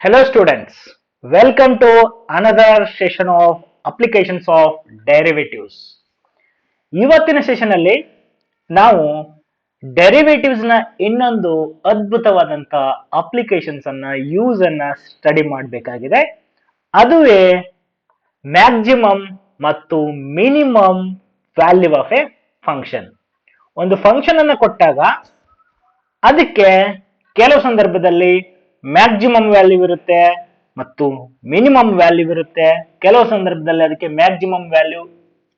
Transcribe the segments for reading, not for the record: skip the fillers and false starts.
Hello students, welcome to another session of applications of derivatives. ಇವತ್ತಿನ session ಅಲ್ಲಿ ನಾವು derivatives ನ ಇನ್ನೊಂದು ಅದ್ಭುತವಾದಂತ ಅಪ್ಲಿಕೇಶನ್ಸ್ ಅನ್ನ ಯೂಸ್ ಅನ್ನ ಸ್ಟಡಿ ಮಾಡಬೇಕಾಗಿದೆ. ಅದುವೇ ಮ್ಯಾಕ್ಸಿಮಮ್ ಮತ್ತು minimum value of A function. ಒಂದು ಫಂಕ್ಷನ್ ಅನ್ನ ಕೊಟ್ಟಾಗ ಅದಕ್ಕೆ ಕೆಲವು ಸಂದರ್ಭದಲ್ಲಿ ಮ್ಯಾಕ್ಸಿಮಮ್ ವ್ಯಾಲ್ಯೂ ಇರುತ್ತೆ ಮತ್ತು ಮಿನಿಮಮ್ ವ್ಯಾಲ್ಯೂ ಇರುತ್ತೆ. ಕೆಲವು ಸಂದರ್ಭದಲ್ಲಿ ಅದಕ್ಕೆ ಮ್ಯಾಕ್ಸಿಮಮ್ ವ್ಯಾಲ್ಯೂ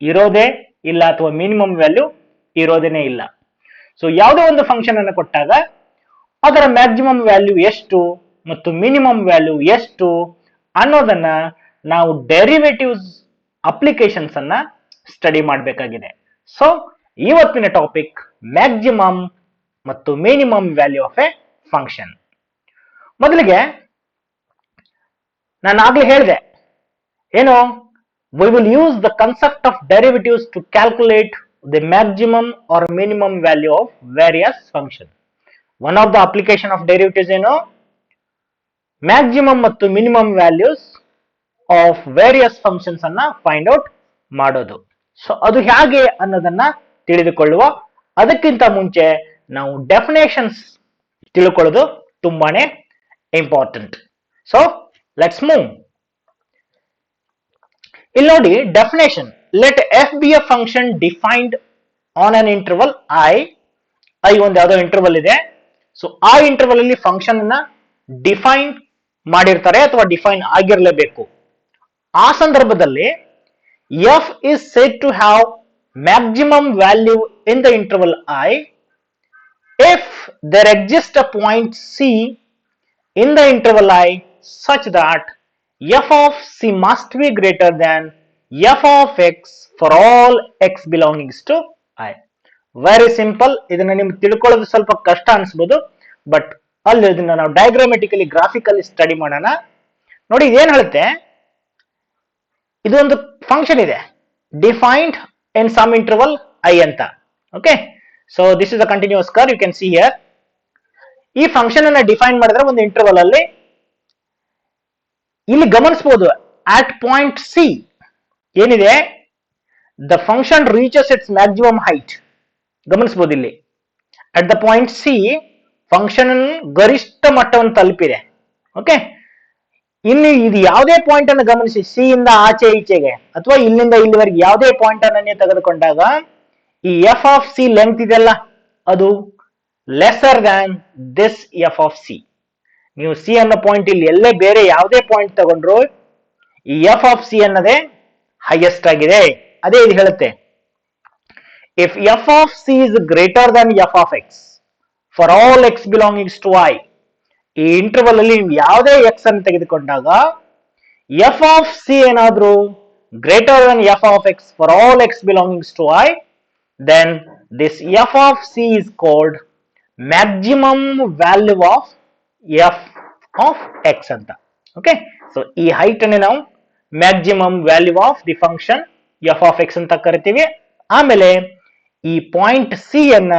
ಇರೋದೇ ಇಲ್ಲ ಅಥವಾ ಮಿನಿಮಮ್ ವ್ಯಾಲ್ಯೂ ಇರೋದೇನೆ ಇಲ್ಲ. ಸೊ ಯಾವುದೋ ಒಂದು ಫಂಕ್ಷನ್ ಅನ್ನು ಕೊಟ್ಟಾಗ ಅದರ ಮ್ಯಾಕ್ಸಿಮಮ್ ವ್ಯಾಲ್ಯೂ ಎಷ್ಟು ಮತ್ತು ಮಿನಿಮಮ್ ವ್ಯಾಲ್ಯೂ ಎಷ್ಟು ಅನ್ನೋದನ್ನ ನಾವು ಡೆರಿವೇಟಿವ್ಸ್ ಅಪ್ಲಿಕೇಶನ್ಸ್ ಅನ್ನ ಸ್ಟಡಿ ಮಾಡಬೇಕಾಗಿದೆ. ಸೊ ಇವತ್ತಿನ ಟಾಪಿಕ್ ಮ್ಯಾಕ್ಸಿಮಮ್ ಮತ್ತು minimum value of A function. ಮೊದಲಿಗೆ ನಾನು ಆಗ್ಲೇ ಹೇಳಿದೆ ಏನು, we will use the concept of derivatives to calculate the maximum or minimum value of various function. One of the application of derivatives ಏನು, maximum ಮತ್ತು minimum values of various functions ಅನ್ನ find out ಮಾಡೋದು. So ಅದು ಹೇಗೆ ಅನ್ನೋದನ್ನ ತಿಳಿದುಕೊಳ್ಳುವ. ಅದಕ್ಕಿಂತ ಮುಂಚೆ ನಾವು ಡೆಫಿನೇಷನ್ಸ್ ತಿಳ್ಕೊಳ್ಳೋದು ತುಂಬಾನೇ ಇಂಪಾರ್ಟೆಂಟ್. So let's move. ಇಲ್ಲಿ ನೋಡಿ definition, let F B A function defined on an interval I ಒಂದು ಯಾವುದೋ ಇಂಟರ್ವಲ್ ಇದೆ. ಸೊ ಆ ಇಂಟರ್ವಲ್ ಅಲ್ಲಿ ಫಂಕ್ಷನ್ ಅನ್ನ ಡಿಫೈನ್ ಮಾಡಿರ್ತಾರೆ ಅಥವಾ ಡಿಫೈನ್ ಆಗಿರಲೇಬೇಕು. ಆ ಸಂದರ್ಭದಲ್ಲಿ f is said to have maximum value in the interval I if there exists a point C in the interval I such that f of C must be greater than f of x for all x belongings to I. Very simple. ಇದನ್ನ ನಿಮ್ಗೆ ತಿಳ್ಕೊಳ್ಳೋದು ಸ್ವಲ್ಪ ಕಷ್ಟ ಅನ್ಸ್ಬೋದು, but ಅಲ್ಲಿ ಇದನ್ನ ನಾವು diagrammatically graphically study ಮಾಡೋಣ. ನೋಡಿ ಇದೇನ್ ಹೇಳುತ್ತೆ, ಇದು ಒಂದು ಫಂಕ್ಷನ್ ಇದೆ defined in some interval I ಅಂತ. Okay, so this is a continuous curve, you can see here. ಈ ಫಂಕ್ಷನ್ ಅನ್ನ ಡಿಫೈನ್ ಮಾಡಿದ್ರೆ ಒಂದು ಇಂಟರ್ವಲ್ ಅಲ್ಲಿ ಇಲ್ಲಿ ಗಮನಿಸಬಹುದು ಅಟ್ ಪಾಯಿಂಟ್ ಸಿ ಏನಿದೆ, the function reaches its maximum height. ಗಮನಿಸಬಹುದು ಇಲ್ಲಿ at the point C function ಗರಿಷ್ಠ ಮಟ್ಟವನ್ನು ತಲುಪಿದೆ. ಓಕೆ, ಇಲ್ಲಿ ಇದು ಯಾವುದೇ ಪಾಯಿಂಟ್ ಅನ್ನು ಗಮನಿಸಿ, ಸಿ ಇಂದ ಆಚೆ ಈಚೆಗೆ ಅಥವಾ ಇಲ್ಲಿಂದ ಇಲ್ಲಿವರೆಗೆ ಯಾವುದೇ ಪಾಯಿಂಟ್ ಅನ್ನು ತೆಗೆದುಕೊಂಡಾಗ ಈ ಎಫ್ ಆಫ್ ಸಿ ಲೆಂತ್ ಇದೆಲ್ಲ ಅದು lesser than this f of c. ನೀವು ಸಿ ಅನ್ನೋ ಪಾಯಿಂಟ್ ಇಲ್ಲಿ ಎಲ್ಲೇ ಬೇರೆ ಯಾವುದೇ ಪಾಯಿಂಟ್ ತಗೊಂಡ್ರು ಈ ಎಫ್ ಆಫ್ ಸಿ ಅನ್ನೋದೇ ಹೈಯೆಸ್ಟ್ ಆಗಿದೆ. ಅದೇ ಇದು ಹೇಳುತ್ತೆ, if f of c is greater than f of x for all x belongings to I. ಈ ಇಂಟರ್ವಲ್ ಅಲ್ಲಿ ನೀವು ಯಾವುದೇ ಎಕ್ಸ್ ಅನ್ನು ತೆಗೆದುಕೊಂಡಾಗ ಎಫ್ ಆಫ್ ಸಿ ಏನಾದ್ರೂ greater than f of x for all x belongings to I, then this f of c is called maximum value of f of x anta. Okay, so ee height anne ನಾವು maximum value of the function f of x ಅಂತ ಕರಿತೀವಿ. ಆಮೇಲೆ ಈ point c ಅನ್ನ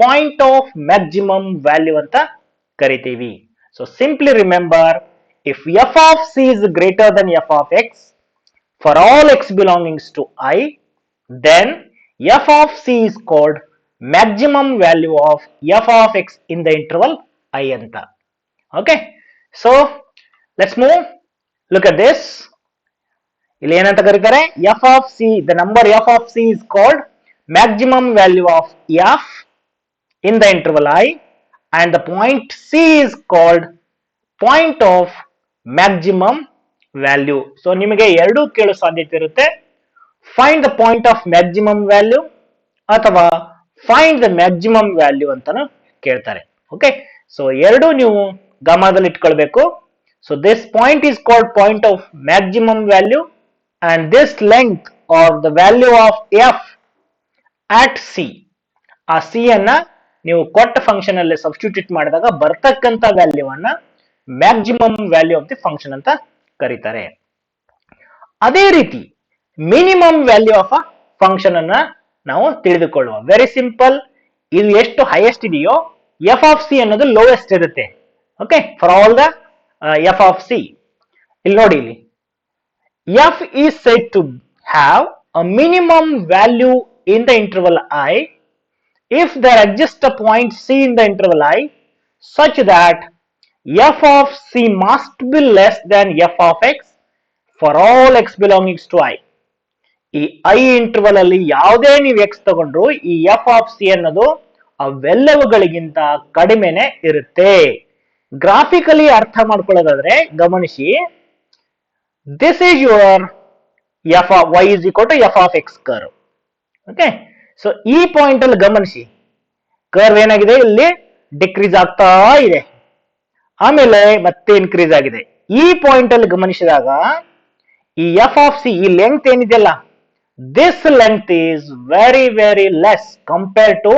point of maximum value ಅಂತ ಕರಿತೀವಿ. So simply remember, if f of c is greater than f of x for all x belongings to I, then f of c is called maximum value of f of x in the interval I anta. Okay, so let's move. Look at this. ಇಲ್ಲಿ ಏನಂತ ಕರೀತಾರೆ, f of c, the number f of c is called maximum value of f in the interval I, and the point c is called point of maximum value. So ನಿಮಗೆ ಎರಡೂ ಕೇಳೋ ಸಾಧ್ಯತೆ ಇರುತ್ತೆ, find the point of maximum value ಅಥವಾ find the maximum value ಅಂತಾನು ಕೇಳ್ತಾರೆ. Okay, so ಎರಡು ನೀವು ಗಮನದಲ್ಲಿ ಇಟ್ಕೊಳ್ಬೇಕು. So this point is called point of maximum value and this length are the value of F at C. ಆ C ಅನ್ನ ನೀವು ಕೊಟ್ಟ ಫಂಕ್ಷನ್ ಅಲ್ಲಿ ಸಬ್ಸ್ಟಿಟ್ಯೂಟ್ ಮಾಡಿದಾಗ ಬರ್ತಕ್ಕಂತ ವ್ಯಾಲ್ಯೂವನ್ನ maximum value of the function ಅಂತ ಕರೀತಾರೆ. ಅದೇ ರೀತಿ minimum value of a function ಅನ್ನ ನಾವು ತಿಳಿದುಕೊಳ್ಳುವ. ವೆರಿ ಸಿಂಪಲ್, ಇದು ಎಷ್ಟು ಹೈಯೆಸ್ಟ್ ಇದೆಯೋ ಎಫ್ ಆಫ್ ಸಿ ಅನ್ನೋದು ಲೋಯೆಸ್ಟ್ ಇರುತ್ತೆ. Okay, for all the F of C. ಇಲ್ಲಿ ನೋಡಿ, ಇಲ್ಲಿ f is said to have a minimum value in the interval I if there exists a point c in the interval I such that f of c must be less than f of x for all x belonging to I. ಈ I interval ಅಲ್ಲಿ ಯಾವುದೇ ನೀವು X ತಗೊಂಡ್ರು ಈ f of C ಅನ್ನೋದು ಅವೆಲ್ಲವುಗಳಿಗಿಂತ ಕಡಿಮೆನೆ ಇರುತ್ತೆ. Graphically ಅರ್ಥ ಮಾಡ್ಕೊಳ್ಳೋದಾದ್ರೆ ಗಮನಿಸಿ, this is your f of y is equal to f of x curve. Okay, so ಈ ಪಾಯಿಂಟ್ ಅಲ್ಲಿ ಗಮನಿಸಿ, ಕರ್ವ್ ಏನಾಗಿದೆ, ಇಲ್ಲಿ ಡಿಕ್ರೀಸ್ ಆಗ್ತಾ ಇದೆ, ಆಮೇಲೆ ಮತ್ತೆ ಇನ್ಕ್ರೀಸ್ ಆಗಿದೆ. ಈ ಪಾಯಿಂಟ್ ಅಲ್ಲಿ ಗಮನಿಸಿದಾಗ ಈ ಎಫ್ ಆಫ್ ಸಿ, ಈ ಲೆಂತ್ ಏನಿದೆಯಲ್ಲ, this length is very less compared to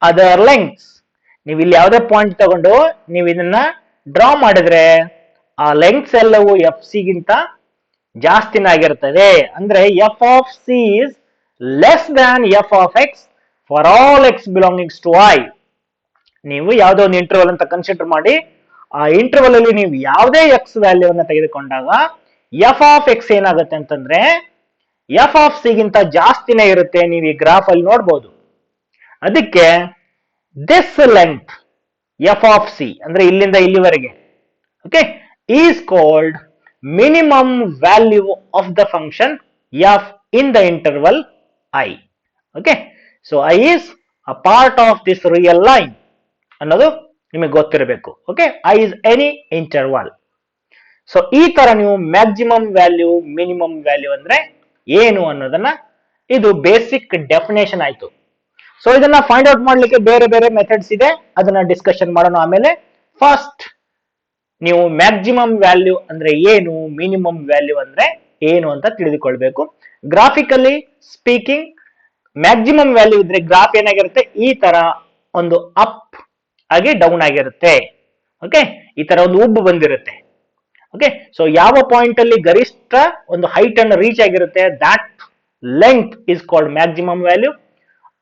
other lengths. ನೀವು ಇಲ್ಲಿ ಯಾವುದೇ ಪಾಯಿಂಟ್ ತಗೊಂಡು ನೀವು ಇದನ್ನ ಡ್ರಾ ಮಾಡಿದ್ರೆ ಆ ಲೆಂಗ್ತ್ಸ್ ಎಲ್ಲವೂ ಎಫ್ ಸಿ ಗಿಂತ ಜಾಸ್ತಿನ ಆಗಿರ್ತದೆ. ಅಂದ್ರೆ f of c is less than f of x for all x belongings to I. ನೀವು ಯಾವುದೋ ಒಂದು ಇಂಟರ್ವಲ್ ಅಂತ ಕನ್ಸಿಡರ್ ಮಾಡಿ, ಆ ಇಂಟರ್ವಲ್ ಅಲ್ಲಿ ನೀವು ಯಾವುದೇ ಎಕ್ಸ್ ವ್ಯಾಲ್ಯೂವನ್ನ ತೆಗೆದುಕೊಂಡಾಗ ಎಫ್ ಆಫ್ ಎಕ್ಸ್ ಏನಾಗುತ್ತೆ ಅಂತಂದ್ರೆ ಎಫ್ ಆಫ್ ಸಿ ಗಿಂತ ಜಾಸ್ತಿನೇ ಇರುತ್ತೆ. ನೀವು ಈ ಗ್ರಾಫ್ ಅಲ್ಲಿ ನೋಡಬಹುದು. ಅದಕ್ಕೆ this length F of C ಅಂದ್ರೆ ಇಲ್ಲಿಂದ ಇಲ್ಲಿವರೆಗೆ, okay, is called minimum value of the function F in the interval I. Okay, so I is a part of this real line ಅನ್ನೋದು ನಿಮಗೆ ಗೊತ್ತಿರಬೇಕು. Okay, I is any interval. So ಈ ತರ ನೀವು maximum value, minimum value ಅಂದ್ರೆ ಏನು ಅನ್ನೋದನ್ನ, ಇದು ಬೇಸಿಕ್ ಡೆಫಿನೇಷನ್ ಆಯ್ತು. ಸೊ ಇದನ್ನ ಫೈಂಡ್ ಔಟ್ ಮಾಡ್ಲಿಕ್ಕೆ ಬೇರೆ ಬೇರೆ ಮೆಥಡ್ಸ್ ಇದೆ, ಅದನ್ನ ಡಿಸ್ಕಷನ್ ಮಾಡೋಣ ಆಮೇಲೆ. ಫಸ್ಟ್ ನೀವು ಮ್ಯಾಕ್ಸಿಮಮ್ ವ್ಯಾಲ್ಯೂ ಅಂದ್ರೆ ಏನು, ಮಿನಿಮಮ್ ವ್ಯಾಲ್ಯೂ ಅಂದ್ರೆ ಏನು ಅಂತ ತಿಳಿದುಕೊಳ್ಬೇಕು. ಗ್ರಾಫಿಕಲಿ ಸ್ಪೀಕಿಂಗ್, ಮ್ಯಾಕ್ಸಿಮಮ್ ವ್ಯಾಲ್ಯೂ ಇದ್ರೆ ಗ್ರಾಫ್ ಏನಾಗಿರುತ್ತೆ, ಈ ತರ ಒಂದು ಅಪ್ ಆಗಿ ಡೌನ್ ಆಗಿರುತ್ತೆ. ಓಕೆ, ಈ ತರ ಒಂದು ಉಬ್ಬು ಬಂದಿರುತ್ತೆ. ಓಕೆ, ಸೊ ಯಾವ ಪಾಯಿಂಟ್ ಅಲ್ಲಿ ಗರಿಷ್ಠ ಒಂದು ಹೈಟ್ ಅನ್ನು ರೀಚ್ ಆಗಿರುತ್ತೆ, that length is called maximum value.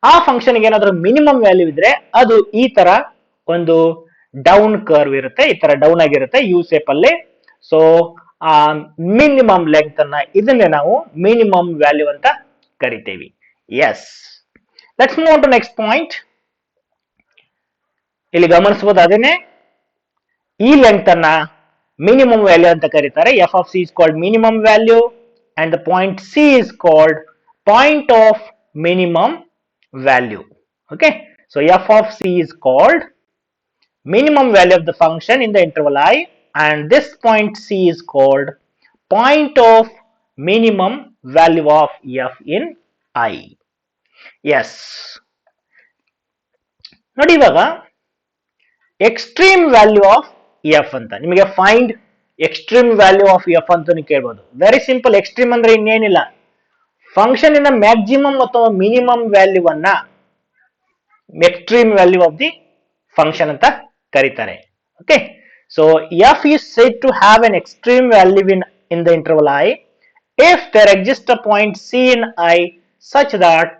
ಆ ಫಂಕ್ಷನ್ ಗೆ ಏನಾದ್ರೂ ಮಿನಿಮಮ್ ವ್ಯಾಲ್ಯೂ ಇದ್ರೆ ಅದು ಈ ತರ ಒಂದು ಡೌನ್ ಕರ್ವ್ ಇರುತ್ತೆ, ಈ ತರ ಡೌನ್ ಆಗಿರುತ್ತೆ ಯು ಶೇಪ್ ಅಲ್ಲಿ. ಸೊ ಆ ಮಿನಿಮಮ್ ಲೆಂತ್ ಅನ್ನ, ಇದನ್ನೇ ನಾವು ಮಿನಿಮಮ್ ವ್ಯಾಲ್ಯೂ ಅಂತ ಕರಿತೇವೆ. Yes, let's move to next point. ಇಲ್ಲಿ ಗಮನಿಸಬಹುದು, ಅದನ್ನೇ ಈ ಲೆಂತ್ ಅನ್ನ ಮಿನಿಮಮ್ ವ್ಯಾಲ್ಯೂ ಅಂತ ಕರೀತಾರೆ. F of c is called minimum value and the point c is called point of minimum value. Okay, so f of c is called minimum value of the function in the interval I, and this point c is called point of minimum value of f in I. Yes, ನೋಡಿ ಇವಾಗ extreme value of F ಅಂತ ನಿಮಗೆ find extreme value of F ಅಂತ ನೀವು ಕೇಳ್ಬೋದು. Very simple. Extreme ಅಂದ್ರೆ ಇನ್ನೇನಿಲ್ಲ, function ಇನ ಮ್ಯಾಕ್ಸಿಮಮ್ ಅಥವಾ ಮಿನಿಮಮ್ ವ್ಯಾಲ್ಯೂವನ್ನ extreme value of the function ಅಂತ ಕರೀತಾರೆ. Okay, so f is said to have an extreme value in the interval I if there exist a point c in I such that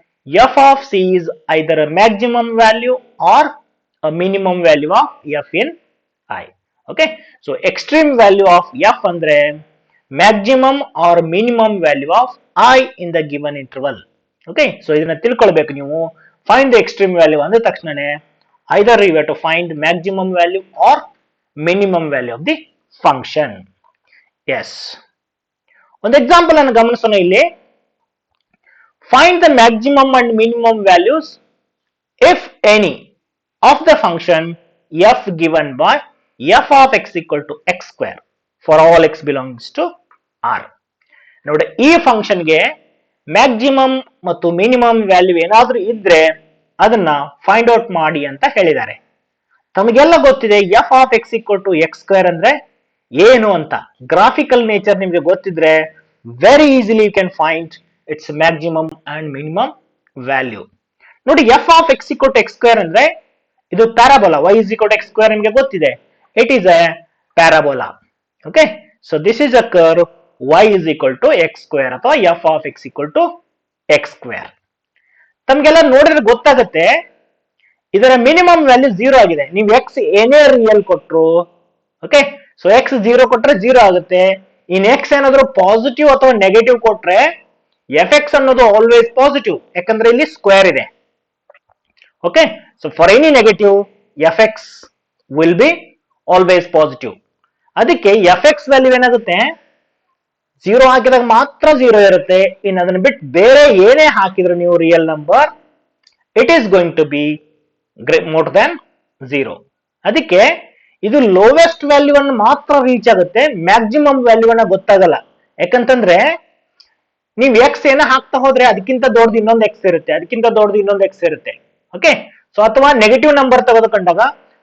f of c is either a maximum value or a minimum value of f in I. Okay, so extreme value of f ಅಂದ್ರೆ maximum or minimum value of I in the given interval. Okay, so ಇದನ್ನ ತಿಳ್ಕೊಳ್ಬೇಕು ನೀವು. Find the extreme value ಅಂದ ತಕ್ಷಣನೇ either you have to find maximum value or minimum value of the function. Yes, ಒಂದು example ಅನ್ನು ಗಮನಿಸೋಣ ಇಲ್ಲಿ. Find the maximum and minimum values if any of the function f given by f of X equal to x square for all x belongs to R. ನೋಡಿ, ಈ ಫಂಕ್ಷನ್ಗೆ maximum ಮತ್ತು minimum value ಏನಾದ್ರೂ ಇದ್ರೆ ಅದನ್ನ ಫೈಂಡ್ ಔಟ್ ಮಾಡಿ ಅಂತ ಹೇಳಿದ್ದಾರೆ. ತಮಗೆಲ್ಲ ಗೊತ್ತಿದೆ f of X equal to x square ಅಂದ್ರೆ ಏನು ಅಂತ. ಗ್ರಾಫಿಕಲ್ ನೇಚರ್ ನಿಮ್ಗೆ ಗೊತ್ತಿದ್ರೆ very easily you can find its maximum and minimum value. ನೋಡಿ, F of X equal to x square ಅಂದ್ರೆ ಇದು parabola. Y is equal to x square ನಿಮ್ಗೆ ಗೊತ್ತಿದೆ, it is a parabola. Okay, so this is a curve y is equal to x square ಅಥವಾ f of x equal to x square. ತಮ್ಗೆಲ್ಲ ನೋಡಿದ್ರೆ ಗೊತ್ತಾಗುತ್ತೆ ಇದರ minimum value 0 ಆಗಿದೆ. ನೀವು x ಏನೇ real ಕೊಟ್ರು, ಓಕೆ, ಸೊ ಎಕ್ಸ್ 0 ಕೊಟ್ರೆ 0 ಆಗುತ್ತೆ. ಇನ್ ಎಕ್ಸ್ ಏನಾದ್ರು ಪಾಸಿಟಿವ್ ಅಥವಾ ನೆಗೆಟಿವ್ ಕೊಟ್ರೆ ಎಫ್ ಎಕ್ಸ್ ಅನ್ನೋದು ಆಲ್ವೇಸ್ ಪಾಸಿಟಿವ್, ಯಾಕಂದ್ರೆ ಇಲ್ಲಿ ಸ್ಕ್ವೇರ್ ಇದೆ. Okay, so for any negative F X will be always positive. ಅದಕ್ಕೆ ಎಫ್ ಎಕ್ಸ್ ವ್ಯಾಲ್ಯೂ ಏನಾಗುತ್ತೆ, 0 ಹಾಕಿದಾಗ ಮಾತ್ರ 0 ಇರುತ್ತೆ. ಇನ್ನು ಅದನ್ನ ಬಿಟ್ಟು ಬೇರೆ ಏನೇ ಹಾಕಿದ್ರು ನೀವು real number, it is going to be more than 0. ಅದಕ್ಕೆ ಇದು ಲೋವೆಸ್ಟ್ ವ್ಯಾಲ್ಯೂ ಅನ್ನು ಮಾತ್ರ ರೀಚ್ ಆಗುತ್ತೆ, ಮ್ಯಾಕ್ಸಿಮಮ್ ವ್ಯಾಲ್ಯೂ ಅನ್ನ ಗೊತ್ತಾಗಲ್ಲ. ಯಾಕಂತಂದ್ರೆ ನೀವು ಎಕ್ಸ್ ಏನ ಹಾಕ್ತಾ ಹೋದ್ರೆ ಅದಕ್ಕಿಂತ ದೊಡ್ಡದು ಇನ್ನೊಂದು ಎಕ್ಸ್ ಇರುತ್ತೆ, ಅದಕ್ಕಿಂತ ದೊಡ್ಡದು ಇನ್ನೊಂದು ಎಕ್ಸ್ ಇರುತ್ತೆ. ಓಕೆ, ಸೊ ಅಥವಾ ನೆಗೆಟಿವ್ ನಂಬರ್ ತೆಗೆದುಕೊಂಡಾಗ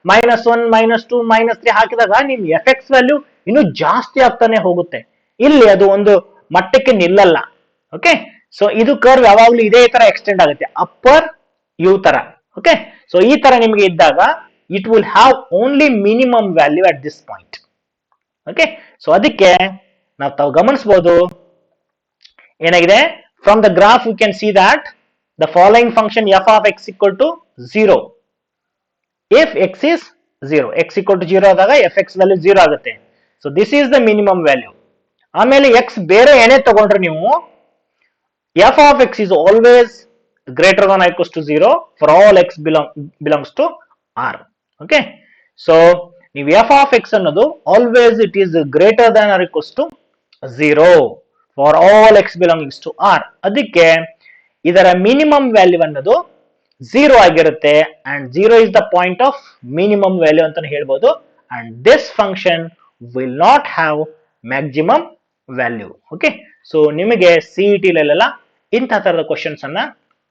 -1, -2, -3 ಹಾಕಿದಾಗ ನಿಮ್ ಎಫ್ ಎಕ್ಸ್ ವ್ಯಾಲ್ಯೂ ಇನ್ನು ಜಾಸ್ತಿ ಆಗ್ತಾನೆ ಹೋಗುತ್ತೆ. ಇಲ್ಲಿ ಅದು ಒಂದು ಮಟ್ಟಕ್ಕೆ ನಿಲ್ಲಲ್ಲ. ಓಕೆ, ಸೊ ಇದು ಕರ್ವ್ ಯಾವಾಗ್ಲೂ ಇದೇ ತರ ಎಕ್ಸ್ಟೆಂಡ್ ಆಗುತ್ತೆ, ಅಪ್ಪರ್ ಯು ತರ. ಓಕೆ, ಸೊ ಈ ತರ ನಿಮಗೆ ಇದ್ದಾಗ it will have only minimum value at this point. Okay, so ಅದಕ್ಕೆ ನಾವು ತಾವು ಗಮನಿಸಬಹುದು ಏನಾಗಿದೆ, from the graph you can see that the following function f of X equal to 0 if x is 0. x equal to 0 ಆದಾಗ F X value 0 ಆಗುತ್ತೆ. So this is the minimum value. ಆಮೇಲೆ x ಬೇರೆ ಏನೇ ತಗೊಂಡ್ರೆ ನೀವು f of x is always greater than equals to 0 for all x belongs to R. Okay, so ನೀವು f of x ಅನ್ನೋದು always it is greater than or equals to 0 for all x belongings to R. ಅದಕ್ಕೆ ಇದರ minimum value ಅನ್ನೋದು 0 ಆಗಿರುತ್ತೆ, and 0 is the point of minimum value ಅಂತ ಹೇಳ್ಬೋದು. And this function will not have maximum value. Okay, so ನಿಮಗೆ ಸಿಇಟಿಲೆಲ್ಲ ಇಂತಹ ತರದ questions ಅನ್ನ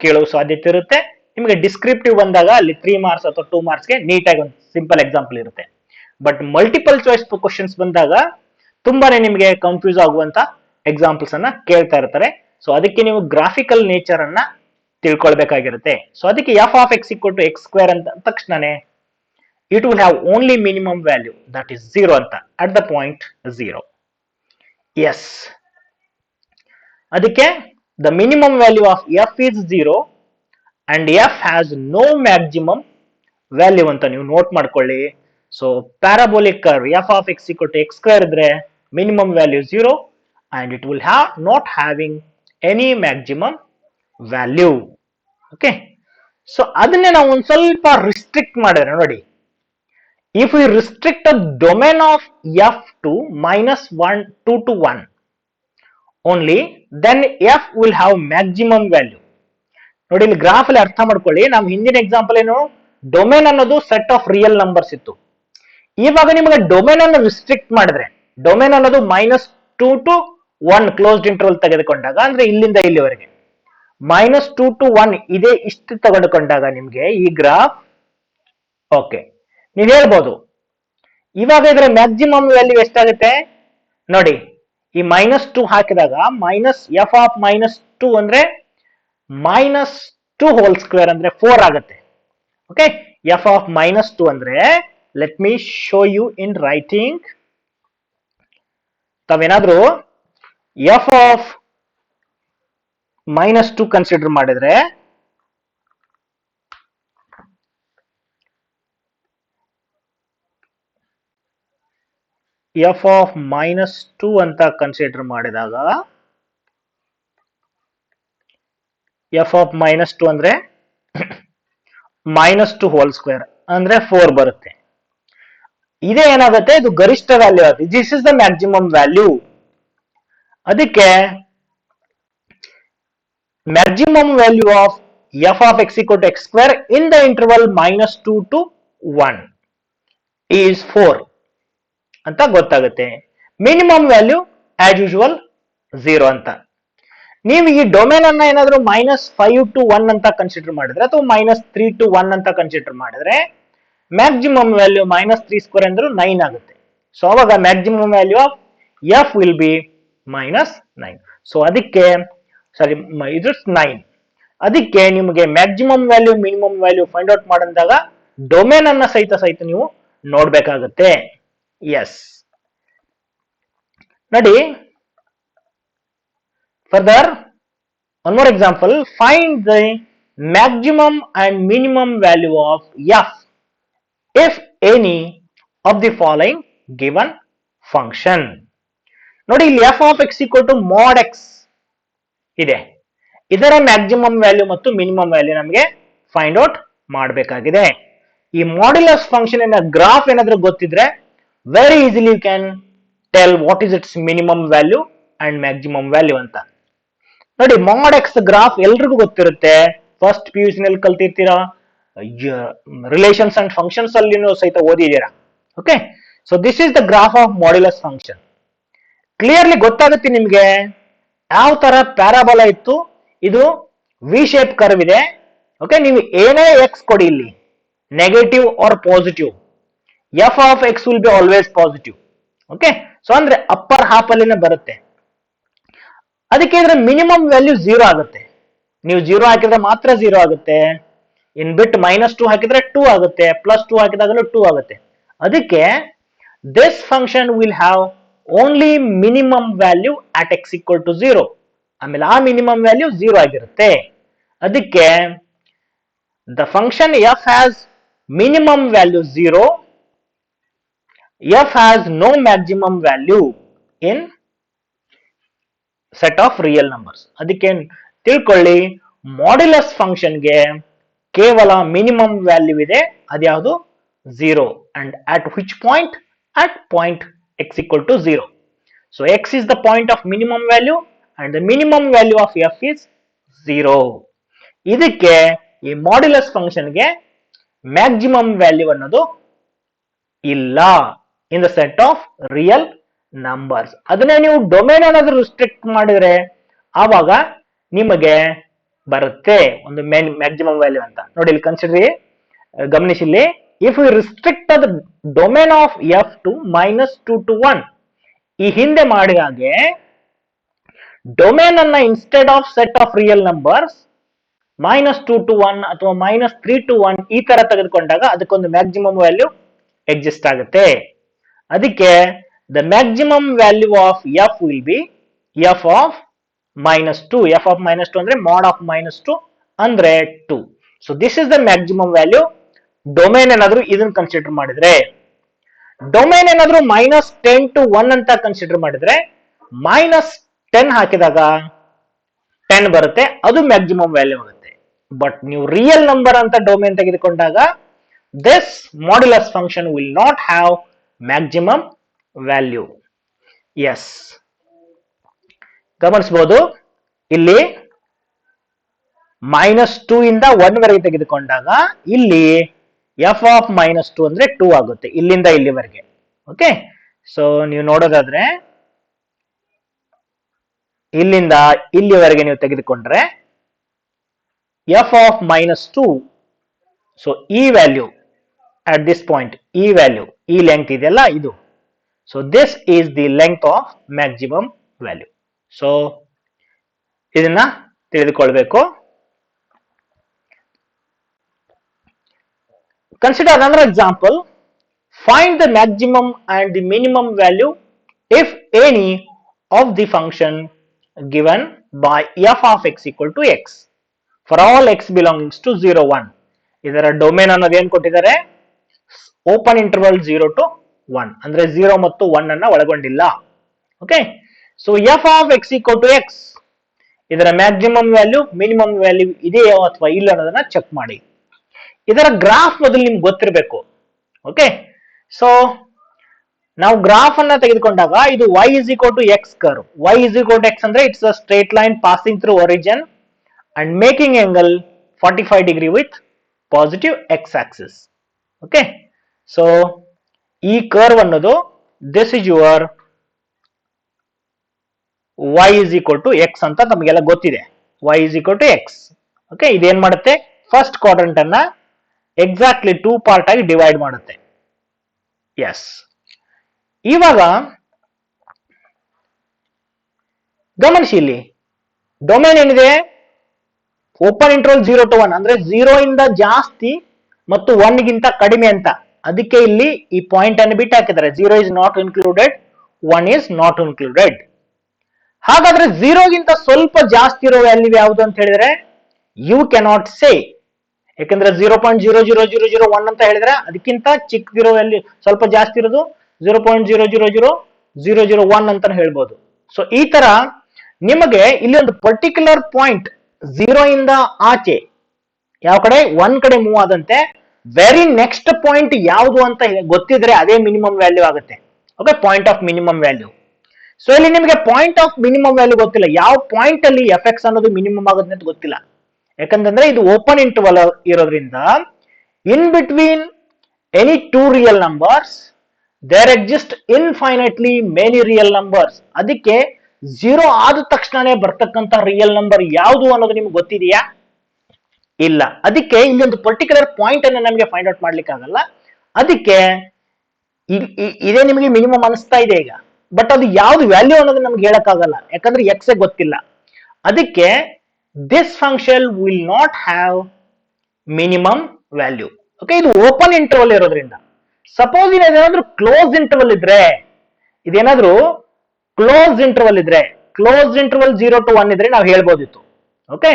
ಕೇಳುವ ಸಾಧ್ಯತೆ ಇರುತ್ತೆ. ನಿಮಗೆ ಡಿಸ್ಕ್ರಿಪ್ಟಿವ್ ಬಂದಾಗ ಅಲ್ಲಿ 3 ಮಾರ್ಕ್ಸ್ ಅಥವಾ 2 ಮಾರ್ಕ್ಸ್ಗೆ ನೀಟಾಗಿ ಒಂದು ಸಿಂಪಲ್ ಎಕ್ಸಾಂಪಲ್ ಇರುತ್ತೆ. ಬಟ್ ಮಲ್ಟಿಪಲ್ ಚಾಯ್ಸ್ ಕ್ವಶನ್ಸ್ ಬಂದಾಗ ತುಂಬಾನೇ ನಿಮಗೆ ಕನ್ಫ್ಯೂಸ್ ಆಗುವಂತ ಎಕ್ಸಾಂಪಲ್ಸ್ ಅನ್ನ ಕೇಳ್ತಾ ಇರ್ತಾರೆ. ಸೊ ಅದಕ್ಕೆ ನೀವು ಗ್ರಾಫಿಕಲ್ ನೇಚರ್ ಅನ್ನ ತಿಳ್ಕೊಳ್ಬೇಕಾಗಿರುತ್ತೆ. ಸೊ ಅದಕ್ಕೆ f of X equal to x square ಅಂತ ತಕ್ಷಣನೇ it will have only minimum value that is 0 ಅಂತ ಅಟ್ ದ ಪಾಯಿಂಟ್ 0. ಎಸ್, ಅದಕ್ಕೆ the minimum value of f is 0 and f has no maximum value ಅಂತ ನೀವು note ಮಾಡ್ಕೊಳ್ಳಿ. So parabolic curve f of X equal to x square ಇದ್ರೆ minimum value 0 and it will have not having any maximum value. Okay, so ಅದನ್ನೇ ನಾವು ಒಂದ್ ಸ್ವಲ್ಪ restrict ಮಾಡಿದ್ರೆ ನೋಡಿ, if we restrict the domain of f to -1 2 to 1 only, then f will have maximum value. ನೋಡಿ ಇಲ್ಲಿ graph ಅಲ್ಲಿ ಅರ್ಥ ಮಾಡ್ಕೊಳ್ಳಿ. ನಾವು ಹಿಂದಿನ ಎಕ್ಸಾಂಪಲ್ ಏನು, ಡೊಮೇನ್ ಅನ್ನೋದು ಸೆಟ್ ಆಫ್ ರಿಯಲ್ ನಂಬರ್ಸ್ ಇತ್ತು. ಇವಾಗ ನಿಮಗೆ ಡೊಮೇನ್ ಅನ್ನು ರಿಸ್ಟ್ರಿಕ್ಟ್ ಮಾಡಿದ್ರೆ, ಡೊಮೇನ್ ಅನ್ನೋದು -2 to 1 ಕ್ಲೋಸ್ಡ್ ಇಂಟರ್ವಲ್ ತೆಗೆದುಕೊಂಡಾಗ, ಅಂದ್ರೆ ಇಲ್ಲಿಂದ ಇಲ್ಲಿವರೆಗೆ -2 to 1 ಇದೆ, ಇಷ್ಟು ತೆಗೆದುಕೊಂಡಾಗ ನಿಮ್ಗೆ ಈ ಗ್ರಾಫ್ ಓಕೆ ನೀವ್ ಹೇಳ್ಬೋದು ಇವಾಗ ಇದರ ಮ್ಯಾಕ್ಸಿಮಮ್ ವ್ಯಾಲ್ಯೂ ಎಷ್ಟಾಗುತ್ತೆ ನೋಡಿ. ಈ -2 ಹಾಕಿದಾಗ ಮೈನಸ್ ಎಫ್ ಆಫ್ -2 ಅಂದ್ರೆ -2 ಹೋಲ್ ಸ್ಕ್ವೇರ್ ಅಂದ್ರೆ 4 ಆಗುತ್ತೆ. ಓಕೆ, ಎಫ್ ಆಫ್ -2 ಅಂದ್ರೆ, let me show you in writing. ತಾವೇನಾದ್ರೂ ಎಫ್ ಆಫ್ -2 ಕನ್ಸಿಡರ್ ಮಾಡಿದ್ರೆ ಎಫ್ ಆಫ್ -2 ಅಂತ ಕನ್ಸಿಡರ್ ಮಾಡಿದಾಗ ಎಫ್ ಆಫ್ -2 ಅಂದ್ರೆ -2 ಹೋಲ್ ಸ್ಕ್ವೇರ್ ಅಂದ್ರೆ 4 ಬರುತ್ತೆ. ಇದೇ ಏನಾಗುತ್ತೆ, ಇದು ಗರಿಷ್ಠ ವ್ಯಾಲ್ಯೂ ಆಗುತ್ತೆ. This is the maximum value. ಅದಕ್ಕೆ maximum value of f of X equal to x square in the interval -2 to 1 is 4 ಅಂತ ಗೊತ್ತಾಗುತ್ತೆ. ಮಿನಿಮಮ್ ವ್ಯಾಲ್ಯೂ ಆಸ್ ಯೂಶುವಲ್ 0 ಅಂತ. ನೀವು ಈ ಡೊಮೇನ್ ಅನ್ನ ಏನಾದ್ರೂ -5 to 1 ಅಂತ ಕನ್ಸಿಡರ್ ಮಾಡಿದ್ರೆ ಅಥವಾ -3 to 1 ಅಂತ ಕನ್ಸಿಡರ್ ಮಾಡಿದ್ರೆ ಮ್ಯಾಕ್ಸಿಮಮ್ ವ್ಯಾಲ್ಯೂ -3 ಸ್ಕ್ವೇರ್ ಅಂದ್ರೆ 9 ಆಗುತ್ತೆ. ಸೊ ಅವಾಗ maximum value of F will be -9. So ಅದಕ್ಕೆ ಸಾರಿ ಇದು 9. ಅದಕ್ಕೆ ನಿಮಗೆ maximum value minimum value find out ಮಾಡಿದಾಗ ಡೊಮೇನ್ ಅನ್ನ ಸಹಿತ ನೀವು ನೋಡ್ಬೇಕಾಗುತ್ತೆ. ಎಸ್, ನೋಡಿ further one more example. Find the maximum and minimum value of f if any of the following given function. ನೋಡಿ ಇಲ್ಲಿ f of X equal to mod x ಇದೆ. ಇದರ maximum value ಮತ್ತು ಮಿನಿಮಮ್ ವ್ಯಾಲ್ಯೂ ನಮಗೆ find out ಮಾಡಬೇಕಾಗಿದೆ. ಈ modulus function graph ಏನಾದ್ರೂ ಗೊತ್ತಿದ್ರೆ very easily you can tell what is its minimum value and maximum value ಅಂತ. ನೋಡಿ ಮಾಡ್ ಎಕ್ಸ್ ಗ್ರಾಫ್ ಎಲ್ರಿಗೂ ಗೊತ್ತಿರುತ್ತೆ, ಫಸ್ಟ್ ಪಿ ಯು ಸಿ ನಲ್ಲಿ ಕಲ್ತಿರ್ತೀರಾ, ರಿಲೇಷನ್ಸ್ ಅಂಡ್ ಫಂಕ್ಷನ್ಸ್ ಅಲ್ಲಿ ಸಹಿತ ಓದಿದ್ದೀರಾ. Okay, so this is the graph of modulus function. Clearly ಗೊತ್ತಾಗುತ್ತೆ ನಿಮ್ಗೆ ಯಾವ ತರ ಪ್ಯಾರಾಬೋಲಾ ಇತ್ತು, ಇದು ವಿ ಶೇಪ್ ಕರ್ವ್ ಇದೆ. ಓಕೆ, ನೀವು ಏನೇ ಎಕ್ಸ್ ಕೊಡಿ ಇಲ್ಲಿ, negative or positive, f of x will be always positive. Okay, so ಅಂದ್ರೆ ಅಪ್ಪರ್ ಹಾಫ್ ಅಲ್ಲಿನೇ ಬರುತ್ತೆ. ಅದಕ್ಕೆ ಇದ್ರೆ ಮಿನಿಮಮ್ ವ್ಯಾಲ್ಯೂ 0 ಆಗುತ್ತೆ. ನೀವು 0 ಹಾಕಿದ್ರೆ ಮಾತ್ರ 0 ಆಗುತ್ತೆ. ಇನ್ ಬಿಟ್ -2 ಹಾಕಿದ್ರೆ 2 ಆಗುತ್ತೆ, +2 ಹಾಕಿದಾಗಲೂ 2 ಆಗುತ್ತೆ. ಅದಕ್ಕೆ this function will have only minimum value at x equal to 0. ಆಮೇಲೆ ಆ ಮಿನಿಮಮ್ ವ್ಯಾಲ್ಯೂ 0 ಆಗಿರುತ್ತೆ. ಅದಕ್ಕೆ the function f has minimum value 0, f has no maximum value in set of real numbers. ಅದಕ್ಕೆ ತಿಳ್ಕೊಳ್ಳಿ, ಮಾಡ್ಯುಲಸ್ ಫಂಕ್ಷನ್ಗೆ ಕೇವಲ ಮಿನಿಮಮ್ ವ್ಯಾಲ್ಯೂ ಇದೆ, ಅದ್ಯಾವುದು 0. And at which point? At point x equal to 0. So x is the point of minimum value and the minimum value of f is 0. ಇದಕ್ಕೆ ಈ modulus ಫಂಕ್ಷನ್ಗೆ maximum value ಅನ್ನೋದು ಇಲ್ಲ in the set of real numbers. ಅದನ್ನ ನೀವು domain ಅನ್ನೋದು restrict ಮಾಡಿದ್ರೆ ಆವಾಗ ನಿಮಗೆ ಬರುತ್ತೆ ಒಂದು ಮ್ಯಾಕ್ಸಿಮಮ್ ವ್ಯಾಲ್ಯೂ ಅಂತ. ನೋಡಿ ಇಲ್ಲಿ ಕನ್ಸಿಡರ್, ಗಮನಿಸಿ ಇಲ್ಲಿ, if we restrict the domain of f to -2 to 1, ಈ ಹಿಂದೆ ಮಾಡಿದ ಹಾಗೆ ಡೊಮೇನ್ ಅನ್ನ instead of set of real numbers -2 to 1 ಅಥವಾ -3 to 1 ಈ ತರ ತೆಗೆದುಕೊಂಡಾಗ ಅದಕ್ಕೊಂದು ಮ್ಯಾಕ್ಸಿಮಮ್ ವ್ಯಾಲ್ಯೂ ಎಕ್ಸಿಸ್ಟ್ ಆಗುತ್ತೆ. ಅದಕ್ಕೆ the maximum value of F will be F of -2. F of -2 ಅಂದ್ರೆ ಮಾಡ್ ಆಫ್ -2 ಅಂದ್ರೆ 2. So this is the maximum value. Domain ಏನಾದ್ರು ಇದನ್ನ ಕನ್ಸಿಡರ್ ಮಾಡಿದ್ರೆ, ಡೊಮೇನ್ ಏನಾದ್ರು -10 to 1 ಅಂತ ಕನ್ಸಿಡರ್ ಮಾಡಿದ್ರೆ -10 ಹಾಕಿದಾಗ 10 ಬರುತ್ತೆ, ಅದು ಮ್ಯಾಕ್ಸಿಮಮ್ ವ್ಯಾಲ್ಯೂ ಆಗುತ್ತೆ. ಬಟ್ ನೀವು ರಿಯಲ್ ನಂಬರ್ ಅಂತ ಡೊಮೇನ್ ತೆಗೆದುಕೊಂಡಾಗ this modulus function will not have maximum value. Yes, ಗಮನಿಸಬಹುದು ಇಲ್ಲಿ -2 ಇಂದ 1 ವರೆಗೆ ತೆಗೆದುಕೊಂಡಾಗ ಇಲ್ಲಿ ಎಫ್ ಆಫ್ -2 ಅಂದ್ರೆ 2 ಆಗುತ್ತೆ ಇಲ್ಲಿಂದ ಇಲ್ಲಿವರೆಗೆ. ಓಕೆ, ಸೊ ನೀವು ನೋಡೋದಾದ್ರೆ ಇಲ್ಲಿಂದ ಇಲ್ಲಿವರೆಗೆ ನೀವು ತೆಗೆದುಕೊಂಡ್ರೆ ಎಫ್ ಆಫ್ -2, ಸೊ ಈ ವ್ಯಾಲ್ಯೂ ಅಟ್ ದಿಸ್ ಪಾಯಿಂಟ್, ಈ ವ್ಯಾಲ್ಯೂ, ಈ ಲೆಂತ್ ಇದೆಯಲ್ಲ ಇದು, so this is the length of maximum value. So ಇದನ್ನ ತಿಳಿದುಕೊಳ್ಬೇಕು. Consider another example. Find the maximum and the minimum value if any of the function given by f of x equal to x for all x belongs to 0, 1. ಇದರ domain ಅನ್ನೋದು ಏನ್ ಕೊಟ್ಟಿದ್ದಾರೆ? Open interval 0 to 1 ಅಂದ್ರೆ 0 ಮತ್ತು 1 ಅನ್ನ ಒಳಗೊಂಡಿಲ್ಲ. Okay, so f of x equal to x, ಇದರ maximum value minimum value ಇದೆಯೋ ಅಥವಾ ಇಲ್ಲ ಅನ್ನೋದನ್ನ ಚೆಕ್ ಮಾಡಿ. ಇದರ ಗ್ರಾಫ್ ಮೊದಲು ನಿಮ್ಗೆ ಗೊತ್ತಿರಬೇಕು. ಓಕೆ, ಸೊ ನಾವು ಗ್ರಾಫ್ ಅನ್ನ ತೆಗೆದುಕೊಂಡಾಗ ಇದು y is equal to x curve. y is equal to x ಅಂದ್ರೆ it's a straight line passing through origin and making angle 45 degree with positive x Axis. Okay, so ಈ curve ಅನ್ನೋದು this is your y is equal to x ಅಂತ ನಮಗೆಲ್ಲ ಗೊತ್ತಿದೆ. y is equal to x. Okay, ಇದೇನ್ ಮಾಡುತ್ತೆ? First quadrant ಅನ್ನ exactly 2 part ಆಗಿ divide ಮಾಡುತ್ತೆ. ಎಸ್, ಇವಾಗ ಗಮನಿಸಿ, ಇಲ್ಲಿ ಡೊಮೇನ್ ಏನಿದೆ? ಓಪನ್ ಇಂಟರ್ವಲ್ 0 to 1 ಅಂದ್ರೆ 0 ಇಂದ ಜಾಸ್ತಿ ಮತ್ತು 1 ಗಿಂತ ಕಡಿಮೆ ಅಂತ. ಅದಕ್ಕೆ ಇಲ್ಲಿ ಈ ಪಾಯಿಂಟ್ ಅನ್ನು ಬಿಟ್ಟು ಹಾಕಿದ್ದಾರೆ. 0 is not included, 1 is not included. ಹಾಗಾದ್ರೆ 0 ಗಿಂತ ಸ್ವಲ್ಪ ಜಾಸ್ತಿ ಇರೋ ವ್ಯಾಲ್ಯೂ ಯಾವುದು ಅಂತ ಹೇಳಿದ್ರೆ ಯು ಕೆನಾಟ್ ಸೇ. ಯಾಕಂದ್ರೆ 0.00001 ಅಂತ ಹೇಳಿದ್ರೆ ಅದಕ್ಕಿಂತ ಚಿಕ್ಕದಿರೋ ವ್ಯಾಲ್ಯೂ, ಸ್ವಲ್ಪ ಜಾಸ್ತಿ ಇರೋದು 0.00001 001 ಅಂತ ಹೇಳ್ಬೋದು. ಸೊ ಈ ತರ ನಿಮಗೆ ಇಲ್ಲಿ ಒಂದು ಪರ್ಟಿಕ್ಯುಲರ್ ಪಾಯಿಂಟ್ 0 ಇಂದ ಆಚೆ ಯಾವ ಕಡೆ 1 ಕಡೆ ಮೂವ್ ಆದಂತೆ ವೆರಿ ನೆಕ್ಸ್ಟ್ ಪಾಯಿಂಟ್ ಯಾವುದು ಅಂತ ಗೊತ್ತಿದ್ರೆ ಅದೇ ಮಿನಿಮಮ್ ವ್ಯಾಲ್ಯೂ ಆಗುತ್ತೆ. Okay, point of minimum value. So ಇಲ್ಲಿ ನಿಮಗೆ ಪಾಯಿಂಟ್ ಆಫ್ ಮಿನಿಮಮ್ ವ್ಯಾಲ್ಯೂ ಗೊತ್ತಿಲ್ಲ, ಯಾವ ಪಾಯಿಂಟ್ ಅಲ್ಲಿ ಎಫ್ ಎಕ್ಸ್ ಅನ್ನೋದು ಮಿನಿಮಮ್ ಆಗುತ್ತೆ ಅಂತ ಗೊತ್ತಿಲ್ಲ. ಯಾಕಂತಂದ್ರೆ ಇದು ಓಪನ್ ಇಂಟರ್ವಲ್ ಇರೋದ್ರಿಂದ in between any two real numbers there exist infinitely many real numbers. ಅದಕ್ಕೆ 0 ಆದ ತಕ್ಷಣನೇ ಬರ್ತಕ್ಕಂತ ರಿಯಲ್ ನಂಬರ್ ಯಾವುದು ಅನ್ನೋದು ನಿಮ್ಗೆ ಗೊತ್ತಿದೆಯಾ? ಇಲ್ಲ. ಅದಕ್ಕೆ ಇಲ್ಲಿ ಒಂದು ಪರ್ಟಿಕ್ಯುಲರ್ ಪಾಯಿಂಟ್ ಅನ್ನು ನಮಗೆ ಫೈಂಡ್ ಔಟ್ ಮಾಡ್ಲಿಕ್ಕೆ ಆಗಲ್ಲ. ಅದಕ್ಕೆ ಇದೇ ನಿಮಗೆ ಮಿನಿಮಮ್ ಅನಿಸ್ತಾ ಇದೆ ಈಗ, ಬಟ್ ಅದು ಯಾವ್ದು ವ್ಯಾಲ್ಯೂ ಅನ್ನೋದು ನಮ್ಗೆ ಹೇಳಕ್ಕಾಗಲ್ಲ, ಯಾಕಂದ್ರೆ ಎಕ್ಸ್ ಗೊತ್ತಿಲ್ಲ. ಅದಕ್ಕೆ this function will not have minimum value. Okay, ಇದು ಓಪನ್ ಇಂಟರ್ವಲ್ ಇರೋದ್ರಿಂದ. ಸಪೋಸ್ ಇದೇನಾದ್ರೂ ಕ್ಲೋಸ್ ಇಂಟರ್ವಲ್ ಇದ್ರೆ, ಇದೇನಾದ್ರೂ ಕ್ಲೋಸ್ ಇಂಟರ್ವಲ್ ಇದ್ರೆ, ಕ್ಲೋಸ್ ಇಂಟರ್ವಲ್ 0 to 1 ಇದ್ರೆ ನಾವು ಹೇಳ್ಬೋದಿತ್ತು. ಓಕೆ,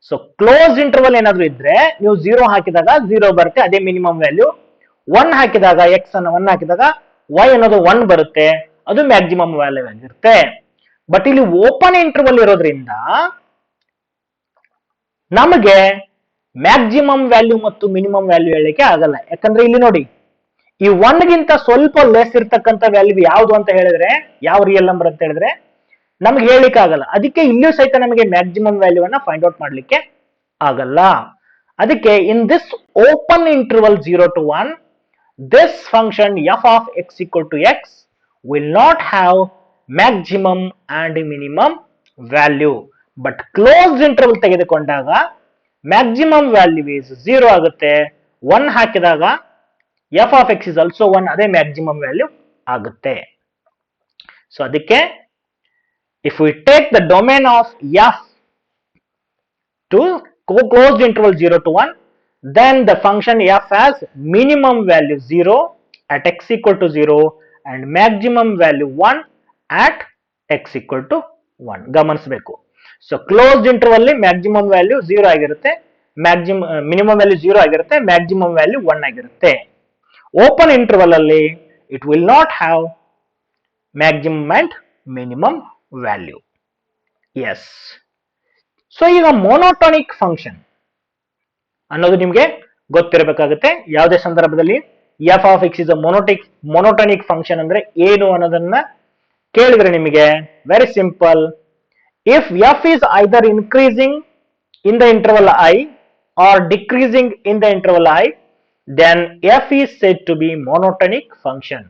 ಸೊ ಕ್ಲೋಸ್ ಇಂಟರ್ವಲ್ ಏನಾದ್ರೂ ಇದ್ರೆ ನೀವು 0 ಹಾಕಿದಾಗ 0 ಬರುತ್ತೆ, ಅದೇ ಮಿನಿಮಮ್ ವ್ಯಾಲ್ಯೂ. 1 ಹಾಕಿದಾಗ ಎಕ್ಸ್ ಅನ್ನು 1 ಹಾಕಿದಾಗ y ಅನ್ನೋದು 1 ಬರುತ್ತೆ, ಅದು ಮ್ಯಾಕ್ಸಿಮಮ್ ವ್ಯಾಲ್ಯೂ ಆಗಿರುತ್ತೆ. ಬಟ್ ಇಲ್ಲಿ ಓಪನ್ ಇಂಟರ್ವಲ್ ಇರೋದ್ರಿಂದ ನಮಗೆ ಮ್ಯಾಕ್ಸಿಮಮ್ ವ್ಯಾಲ್ಯೂ ಮತ್ತು ಮಿನಿಮಮ್ ವ್ಯಾಲ್ಯೂ ಹೇಳಲಿಕ್ಕೆ ಆಗಲ್ಲ. ಯಾಕಂದ್ರೆ ಇಲ್ಲಿ ನೋಡಿ, ಈ 1 ಗಿಂತ ಸ್ವಲ್ಪ ಲೆಸ್ ಇರ್ತಕ್ಕಂಥ ವ್ಯಾಲ್ಯೂ ಯಾವುದು ಅಂತ ಹೇಳಿದ್ರೆ, ಯಾವ ರಿಯಲ್ ನಂಬರ್ ಅಂತ ಹೇಳಿದ್ರೆ ನಮ್ಗೆ ಹೇಳಲಿಕ್ಕೆ ಆಗಲ್ಲ. ಅದಕ್ಕೆ ಇಲ್ಲಿಯೂ ಸಹಿತ ನಮಗೆ ಮ್ಯಾಕ್ಸಿಮಮ್ ವ್ಯಾಲ್ಯೂ ಅನ್ನ ಫೈಂಡ್ ಔಟ್ ಮಾಡ್ಲಿಕ್ಕೆ ಆಗಲ್ಲ. ಅದಕ್ಕೆ in this open interval 0 to 1 this function f of x equal to x will not have maximum and minimum value. But closed interval ತೆಗೆದುಕೊಂಡಾಗ maximum value is 0 ಆಗುತ್ತೆ. 1 ಹಾಕಿದಾಗ f of x is also 1, ಅದೇ maximum value ಆಗುತ್ತೆ. So ಅದಕ್ಕೆ if we take the domain of f to closed interval 0 to 1, then the function f has minimum value 0 at x equal to 0 and maximum value 1 at x equal to 1. ಗಮನಿಸಬೇಕು. So closed interval maximum value 0 ಆಗಿರುತ್ತೆ, minimum value 0 ಆಗಿರುತ್ತೆ, maximum value 1 ಆಗಿರುತ್ತೆ. Open interval ಅಲ್ಲಿ it will not have maximum and minimum value. Yes. So ಈಗ monotonic function ಅನ್ನೋದು ನಿಮ್ಗೆ ಗೊತ್ತಿರಬೇಕಾಗುತ್ತೆ. ಯಾವುದೇ ಸಂದರ್ಭದಲ್ಲಿ f of x is a monotonic function ಅಂದ್ರೆ ಏನು ಅನ್ನೋದನ್ನ ಕೇಳಿದ್ರೆ ನಿಮಗೆ very simple. If f is either increasing in the interval I or decreasing in the interval I, then f is said to be monotonic function.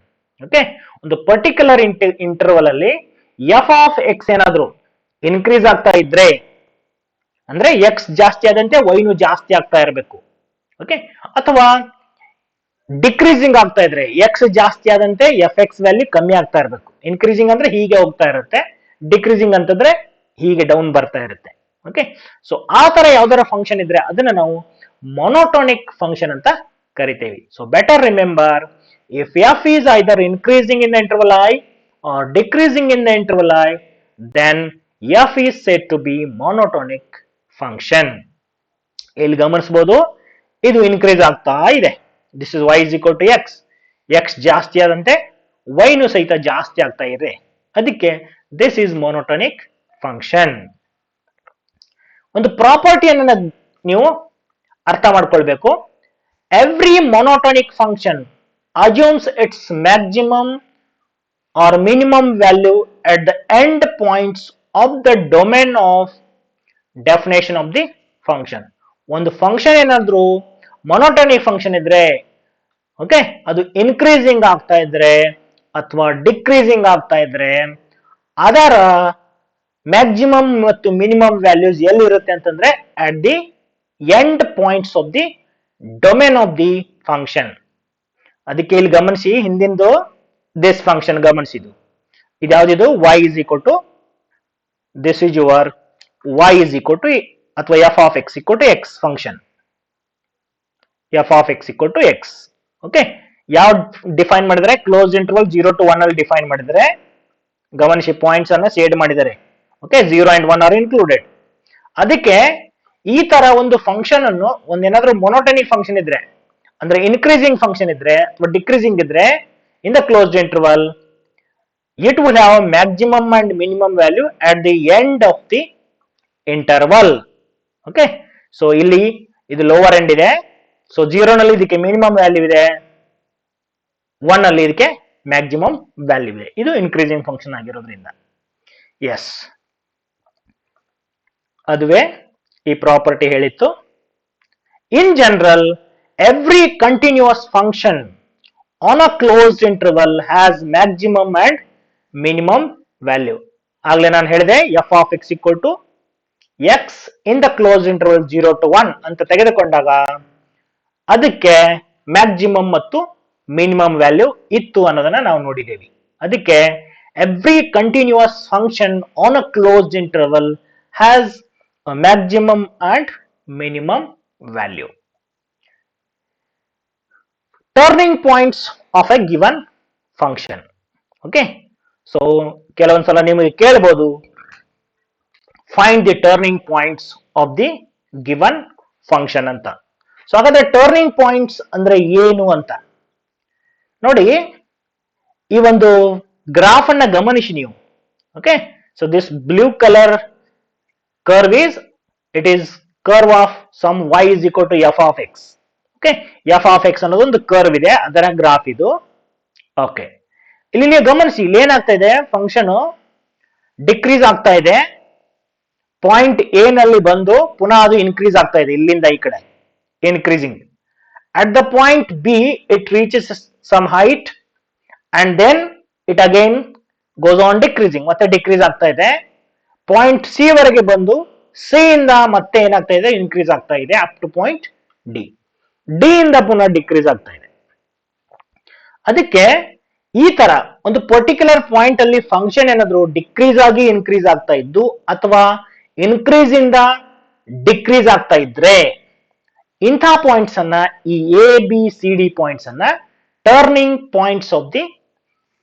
Okay, ಒಂದು particular interval ಅಲ್ಲಿ f of x ಏನಾದ್ರು increase ಆಗ್ತಾ ಇದ್ರೆ ಅಂದ್ರೆ X ಜಾಸ್ತಿ ಆದಂತೆ wine ಜಾಸ್ತಿ ಆಗ್ತಾ ಇರಬೇಕು. ಓಕೆ, ಅಥವಾ ಡಿಕ್ರೀಸಿಂಗ್ ಆಗ್ತಾ ಇದ್ರೆ ಎಕ್ಸ್ ಜಾಸ್ತಿ ಆದಂತೆ ಎಫ್ ಎಕ್ಸ್ ವ್ಯಾಲ್ಯೂ ಕಮ್ಮಿ ಆಗ್ತಾ ಇರಬೇಕು. ಇನ್ಕ್ರೀಸಿಂಗ್ ಅಂದ್ರೆ ಹೀಗೆ ಹೋಗ್ತಾ ಇರುತ್ತೆ, ಡಿಕ್ರೀಸಿಂಗ್ ಅಂತಂದ್ರೆ ಹೀಗೆ ಡೌನ್ ಬರ್ತಾ ಇರುತ್ತೆ. ಓಕೆ, ಸೊ ಆ ತರ ಯಾವ್ದಾರ ಫಂಕ್ಷನ್ ಇದ್ರೆ ಅದನ್ನ ನಾವು ಮೊನೋಟೋನಿಕ್ ಫಂಕ್ಷನ್ ಅಂತ ಕರಿತೇವೆ. So better remember, if f is either increasing in the interval I or decreasing in the interval I, then f is said to be monotonic function. ಇಲ್ಲಿ ಗಮನಿಸಬಹುದು, ಇದು ಇನ್ಕ್ರೀಸ್ ಆಗ್ತಾ ಇದೆ. This is y is equal to x. X ಜಾಸ್ತಿ ಆದಂತೆ wine ಸಹಿತ ಜಾಸ್ತಿ ಆಗ್ತಾ ಇದೆ. ಅದಕ್ಕೆ ದಿಸ್ ಈಸ್ ಮೊನೋಟೋನಿಕ್ ಫಂಕ್ಷನ್. ಒಂದು ಪ್ರಾಪರ್ಟಿಯನ್ನು ನೀವು ಅರ್ಥ ಮಾಡ್ಕೊಳ್ಬೇಕು. Every monotonic function assumes its maximum or minimum value at the end points of the domain of definition of the function. ಒಂದು ಫಂಕ್ಷನ್ ಏನಾದ್ರೂ ಮೊನೋಟೋನಿಕ್ ಫಂಕ್ಷನ್ ಇದ್ರೆ, ಓಕೆ, ಅದು ಇನ್ಕ್ರೀಸಿಂಗ್ ಆಗ್ತಾ ಇದ್ರೆ ಅಥವಾ ಡಿಕ್ರೀಸಿಂಗ್ ಆಗ್ತಾ ಇದ್ರೆ ಅದರ ಮ್ಯಾಕ್ಸಿಮಮ್ ಮತ್ತು ಮಿನಿಮಮ್ ವ್ಯಾಲ್ಯೂಸ್ ಎಲ್ಲಿರುತ್ತೆ ಅಂತಂದ್ರೆ at the end points of the domain of the function. ಅದಕ್ಕೆ ಇಲ್ಲಿ ಗಮನಿಸಿ, ಹಿಂದಿಂದು ದಿಸ್ ಫಂಕ್ಷನ್ ಗಮನಿಸಿದ್ದು ಇದ್ಯಾವ್ದಿದು y is equal to this is your y is equal to ಅಥವಾ f of x equal to x function. f of x equal to x. Okay, ಯಾವ define ಮಾಡಿದ್ರೆ close interval 0 to 1 ಅಲ್ಲಿ define ಮಾಡಿದ್ರೆ ಗಮನಿಸಿ, points ಅನ್ನ seed ಮಾಡಿದ್ದಾರೆ. Okay, 0 and 1 R included. ಅದಕ್ಕೆ ಈ ತರ ಒಂದು ಫಂಕ್ಷನ್ ಅನ್ನು ಒಂದೇನಾದ್ರೂ ಮೊನೋಟೋನಿಕ್ ಫಂಕ್ಷನ್ ಇದ್ರೆ ಅಂದ್ರೆ ಇನ್ಕ್ರೀಸಿಂಗ್ ಫಂಕ್ಷನ್ ಇದ್ರೆ ಅಥವಾ ಡಿಕ್ರೀಸಿಂಗ್ ಇದ್ರೆ in the closed interval it will have maximum and minimum value at the end of the interval. Okay, so ಇಲ್ಲಿ ಇದು ಲೋವರ್ ಎಂಡ್ ಇದೆ, ಸೊ 0 ನಲ್ಲಿ ಇದಕ್ಕೆ ಮಿನಿಮಮ್ ವ್ಯಾಲ್ಯೂ ಇದೆ, 1 ಅಲ್ಲಿ ಇದಕ್ಕೆ ಮ್ಯಾಕ್ಸಿಮಮ್ ವ್ಯಾಲ್ಯೂ ಇದೆ. ಇದು ಇನ್ಕ್ರೀಸಿಂಗ್ ಫಂಕ್ಷನ್ ಆಗಿರೋದ್ರಿಂದ ಎಸ್, ಅದುವೇ ಈ ಪ್ರಾಪರ್ಟಿ ಹೇಳಿತ್ತು. In general every continuous function on a closed interval has maximum and minimum value. ಆಗಲೇ ನಾನು ಹೇಳಿದೆ f of x equal to x in the closed interval 0 to 1 ಅಂತ ತೆಗೆದುಕೊಂಡಾಗ ಅದಕ್ಕೆ ಮ್ಯಾಕ್ಸಿಮಮ್ ಮತ್ತು ಮಿನಿಮಮ್ ವ್ಯಾಲ್ಯೂ ಇತ್ತು ಅನ್ನೋದನ್ನ ನಾವು ನೋಡಿದ್ದೇವೆ. ಅದಕ್ಕೆ every continuous function on a closed interval has a maximum and minimum value. Turning points of a given function. Okay, so ಕೆಲವೊಂದ್ಸಲ ನಿಮಗೆ ಕೇಳಬಹುದು find the turning points of the given function ಅಂತ. So ಹಾಗಾದ್ರೆ ಟರ್ನಿಂಗ್ ಪಾಯಿಂಟ್ಸ್ ಅಂದ್ರೆ ಏನು ಅಂತ ನೋಡಿ. ಈ ಒಂದು ಗ್ರಾಫ್ ಅನ್ನ ಗಮನಿಸಿ ನೀವು. Okay, so this blue colour curve is, it is curve of some y is equal to f of x. Okay, f of x ಅನ್ನೋದು ಒಂದು ಕರ್ವ್ ಇದೆ, ಅದರ ಗ್ರಾಫ್ ಇದು. ಓಕೆ, ಇಲ್ಲಿ ನೀವು ಗಮನಿಸಿ, ಇಲ್ಲಿ ಏನಾಗ್ತಾ ಇದೆ, ಫಂಕ್ಷನ್ ಡಿಕ್ರೀಸ್ ಆಗ್ತಾ ಇದೆ, ಪಾಯಿಂಟ್ ಎ ನಲ್ಲಿ ಬಂದು ಪುನಃ ಅದು ಇನ್ಕ್ರೀಸ್ ಆಗ್ತಾ ಇದೆ, ಇಲ್ಲಿಂದ ಈ ಕಡೆ increasing. At the point B it reaches some height and then it again goes on decreasing, ಮತ್ತೆ ಡಿಕ್ರೀಸ್ ಆಗ್ತಾ ಇದೆ. ಪಾಯಿಂಟ್ ಸಿ ವರೆಗೆ ಬಂದು ಸಿ ಇಂದ ಮತ್ತೆ ಏನಾಗ್ತಾ ಇದೆ, ಇನ್ಕ್ರೀಸ್ ಆಗ್ತಾ ಇದೆ up to point D. D ಇಂದ ಪುನಃ ಡಿಕ್ರೀಸ್ ಆಗ್ತಾ ಇದೆ. ಅದಕ್ಕೆ ಈ ತರ ಒಂದು ಪರ್ಟಿಕ್ಯುಲರ್ ಪಾಯಿಂಟ್ ಅಲ್ಲಿ ಫಂಕ್ಷನ್ ಏನಾದ್ರು ಡಿಕ್ರೀಸ್ ಆಗಿ ಇನ್ಕ್ರೀಸ್ ಆಗ್ತಾ ಇದ್ದು ಅಥವಾ ಇನ್ಕ್ರೀಸ್ ಇಂದ ಡಿಕ್ರೀಸ್ ಆಗ್ತಾ ಇದ್ರೆ ಇಂಥ ಪಾಯಿಂಟ್ಸ್ ಅನ್ನ, ಈ A B C D points ಅನ್ನ turning points of the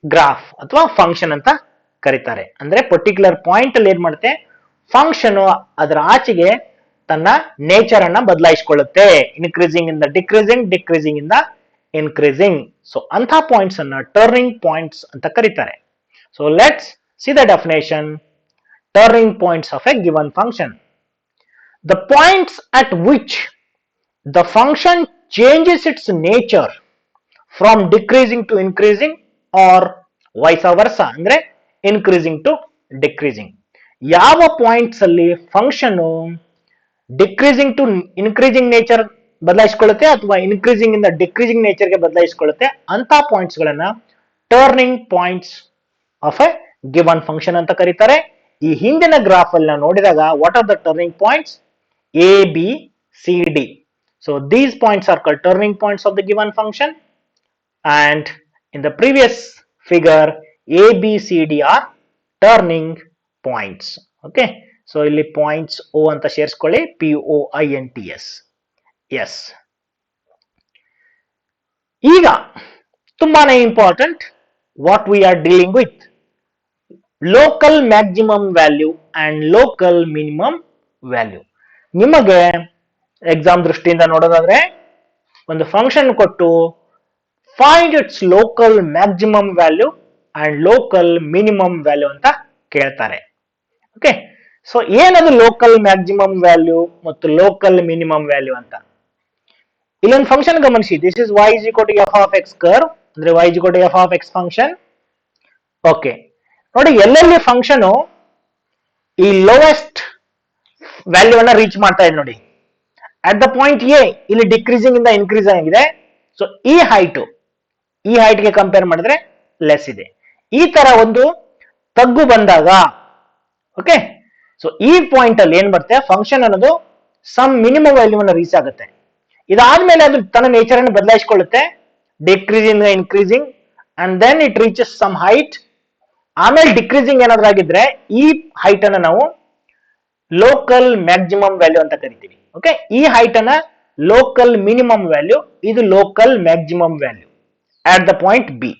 graph ಅಥವಾ ಫಂಕ್ಷನ್ ಅಂತ ಕರೀತಾರೆ. ಅಂದ್ರೆ ಪರ್ಟಿಕ್ಯುಲರ್ ಪಾಯಿಂಟ್ ಅಲ್ಲಿ ಏನ್ ಮಾಡುತ್ತೆ, ಫಂಕ್ಷನ್ ಅದರ ಆಚೆಗೆ ತನ್ನ ನೇಚರ್ ಅನ್ನ ಬದಲಾಯಿಸಿಕೊಳ್ಳುತ್ತೆ, ಇನ್ಕ್ರೀಸಿಂಗ್ ಇಂದ ಡಿಕ್ರೀಸಿಂಗ್, ಡಿಕ್ರೀಸಿಂಗ್ ಇಂದ ಇನ್ಕ್ರೀಸಿಂಗ್. ಸೊ ಅಂತ ಪಾಯಿಂಟ್ಸ್ ಅನ್ನ ಟರ್ನಿಂಗ್ ಪಾಯಿಂಟ್ಸ್ ಅಂತ ಕರೀತಾರೆ. So let's see the definition. Turning points of a given function: the points at which the function changes its nature from decreasing to increasing or vice versa, ಅಂದ್ರೆ increasing to decreasing. ಯಾವ points ಅಲ್ಲಿ function decreasing to increasing nature ಬದಲಾಯಿಸಿಕೊಳ್ಳುತ್ತೆ ಅಥವಾ increasing ಇಂದ decreasing ನೇಚರ್ಗೆ ಬದಲಾಯಿಸಿಕೊಳ್ಳುತ್ತೆ, ಅಂತ points ಗಳನ್ನ turning points of a given function ಅಂತ ಕರೀತಾರೆ. ಈ ಹಿಂದಿನ ಗ್ರಾಫ್ ಅಲ್ಲಿ ನಾವು ನೋಡಿದಾಗ what are the turning points? A B C D. So these points are called turning points of the given function, and in the previous figure A, B, C, D are turning points. Okay, so ಇಲ್ಲಿ points O ಅಂತ ಸೇರಿಸ್ಕೊಳ್ಳಿ, POINTS. S, ಈಗ ತುಂಬಾನೇ important what we are dealing with local maximum value and local minimum value. ನಿಮಗೆ exam ದೃಷ್ಟಿಯಿಂದ ನೋಡೋದಾದ್ರೆ ಒಂದು function ಕೊಟ್ಟು find it's local maximum value and local minimum value ಅಂತ ಕೇಳ್ತಾರೆ. ಓಕೆ, ಸೊ ಏನದು ಲೋಕಲ್ ಮ್ಯಾಕ್ಸಿಮಮ್ ವ್ಯಾಲ್ಯೂ ಮತ್ತು ಲೋಕಲ್ ಮಿನಿಮಮ್ ವ್ಯಾಲ್ಯೂ ಅಂತ? ಇಲ್ಲೊಂದು ಫಂಕ್ಷನ್ ಗಮನಿಸಿ, this is y is equal to f of x curve, ಅಂದ್ರೆ y is equal to f of x function. Okay, ನೋಡಿ ಎಲ್ಲೆಲ್ಲಿ ಫಂಕ್ಷನ್ ಈ ಲೋವೆಸ್ಟ್ ವ್ಯಾಲ್ಯೂ ಅನ್ನ ರೀಚ್ ಮಾಡ್ತಾ ಇದೆ ನೋಡಿ, ಅಟ್ ದ ಪಾಯಿಂಟ್ ಎ ಇಲ್ಲಿ ಡಿಕ್ರೀಸಿಂಗ್ ಇಂದ ಇನ್ಕ್ರೀಸ್ ಆಗಿದೆ. ಸೊ ಈ ಹೈಟ್ಗೆ ಕಂಪೇರ್ ಮಾಡಿದ್ರೆ ಲೆಸ್ ಇದೆ. ಈ ತರ ಒಂದು ತಗ್ಗು ಬಂದಾಗ, ಓಕೆ, ಸೊ ಈ ಪಾಯಿಂಟ್ ಅಲ್ಲಿ ಏನ್ ಬರುತ್ತೆ, ಫಂಕ್ಷನ್ ಅನ್ನೋದು ಸಮ್ ಮಿನಿಮಮ್ ವ್ಯಾಲ್ಯೂ ಅನ್ನು ರೀಚ್ ಆಗುತ್ತೆ. ಇದಾದ್ಮೇಲೆ ಅದು ತನ್ನ ನೇಚರ್ ಅನ್ನು ಬದಲಾಯಿಸಿಕೊಳ್ಳುತ್ತೆ, decreasing increasing, and then it reaches some height. ಆಮೇಲೆ ಡಿಕ್ರೀಸಿಂಗ್ ಏನಾದ್ರೂ ಆಗಿದ್ರೆ ಈ ಹೈಟ್ ಅನ್ನ ನಾವು ಲೋಕಲ್ ಮ್ಯಾಕ್ಸಿಮಮ್ ವ್ಯಾಲ್ಯೂ ಅಂತ ಕರಿತೀವಿ. ಓಕೆ, ಈ ಹೈಟ್ ಅನ್ನ ಲೋಕಲ್ ಮಿನಿಮಮ್ ವ್ಯಾಲ್ಯೂ, ಇದು local maximum value at the point B.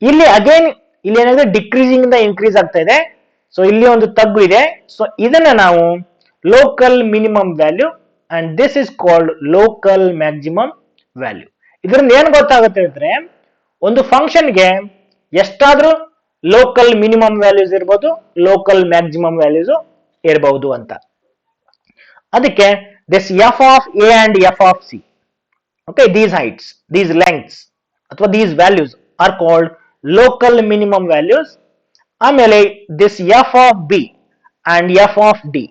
ಇಲ್ಲಿ ಅಗೇನ್ ಇಲ್ಲಿ ಏನಾದ್ರೆ ಡಿಕ್ರೀಸಿಂಗ್ ಇಂದ ಇನ್ಕ್ರೀಸ್ ಆಗ್ತಾ ಇದೆ, ಸೊ ಇಲ್ಲಿ ಒಂದು ತಗ್ಗು ಇದೆ. ಸೊ ಇದನ್ನ ನಾವು local minimum value and this is called local maximum value. ಇದರಿಂದ ಏನ್ ಗೊತ್ತಾಗುತ್ತೆ ಅಂದ್ರೆ, ಒಂದು ಫಂಕ್ಷನ್ಗೆ ಎಷ್ಟಾದ್ರೂ ಲೋಕಲ್ ಮಿನಿಮಮ್ ವ್ಯಾಲ್ಯೂಸ್ ಇರಬಹುದು, ಲೋಕಲ್ ಮ್ಯಾಕ್ಸಿಮಮ್ ವ್ಯಾಲ್ಯೂಸ್ ಇರಬಹುದು ಅಂತ. ಅದಕ್ಕೆ this f of A and f of C, okay, these heights, these lengths ಅಥವಾ these values are called local minimum values. ಆಮೇಲೆ this f of B and f of D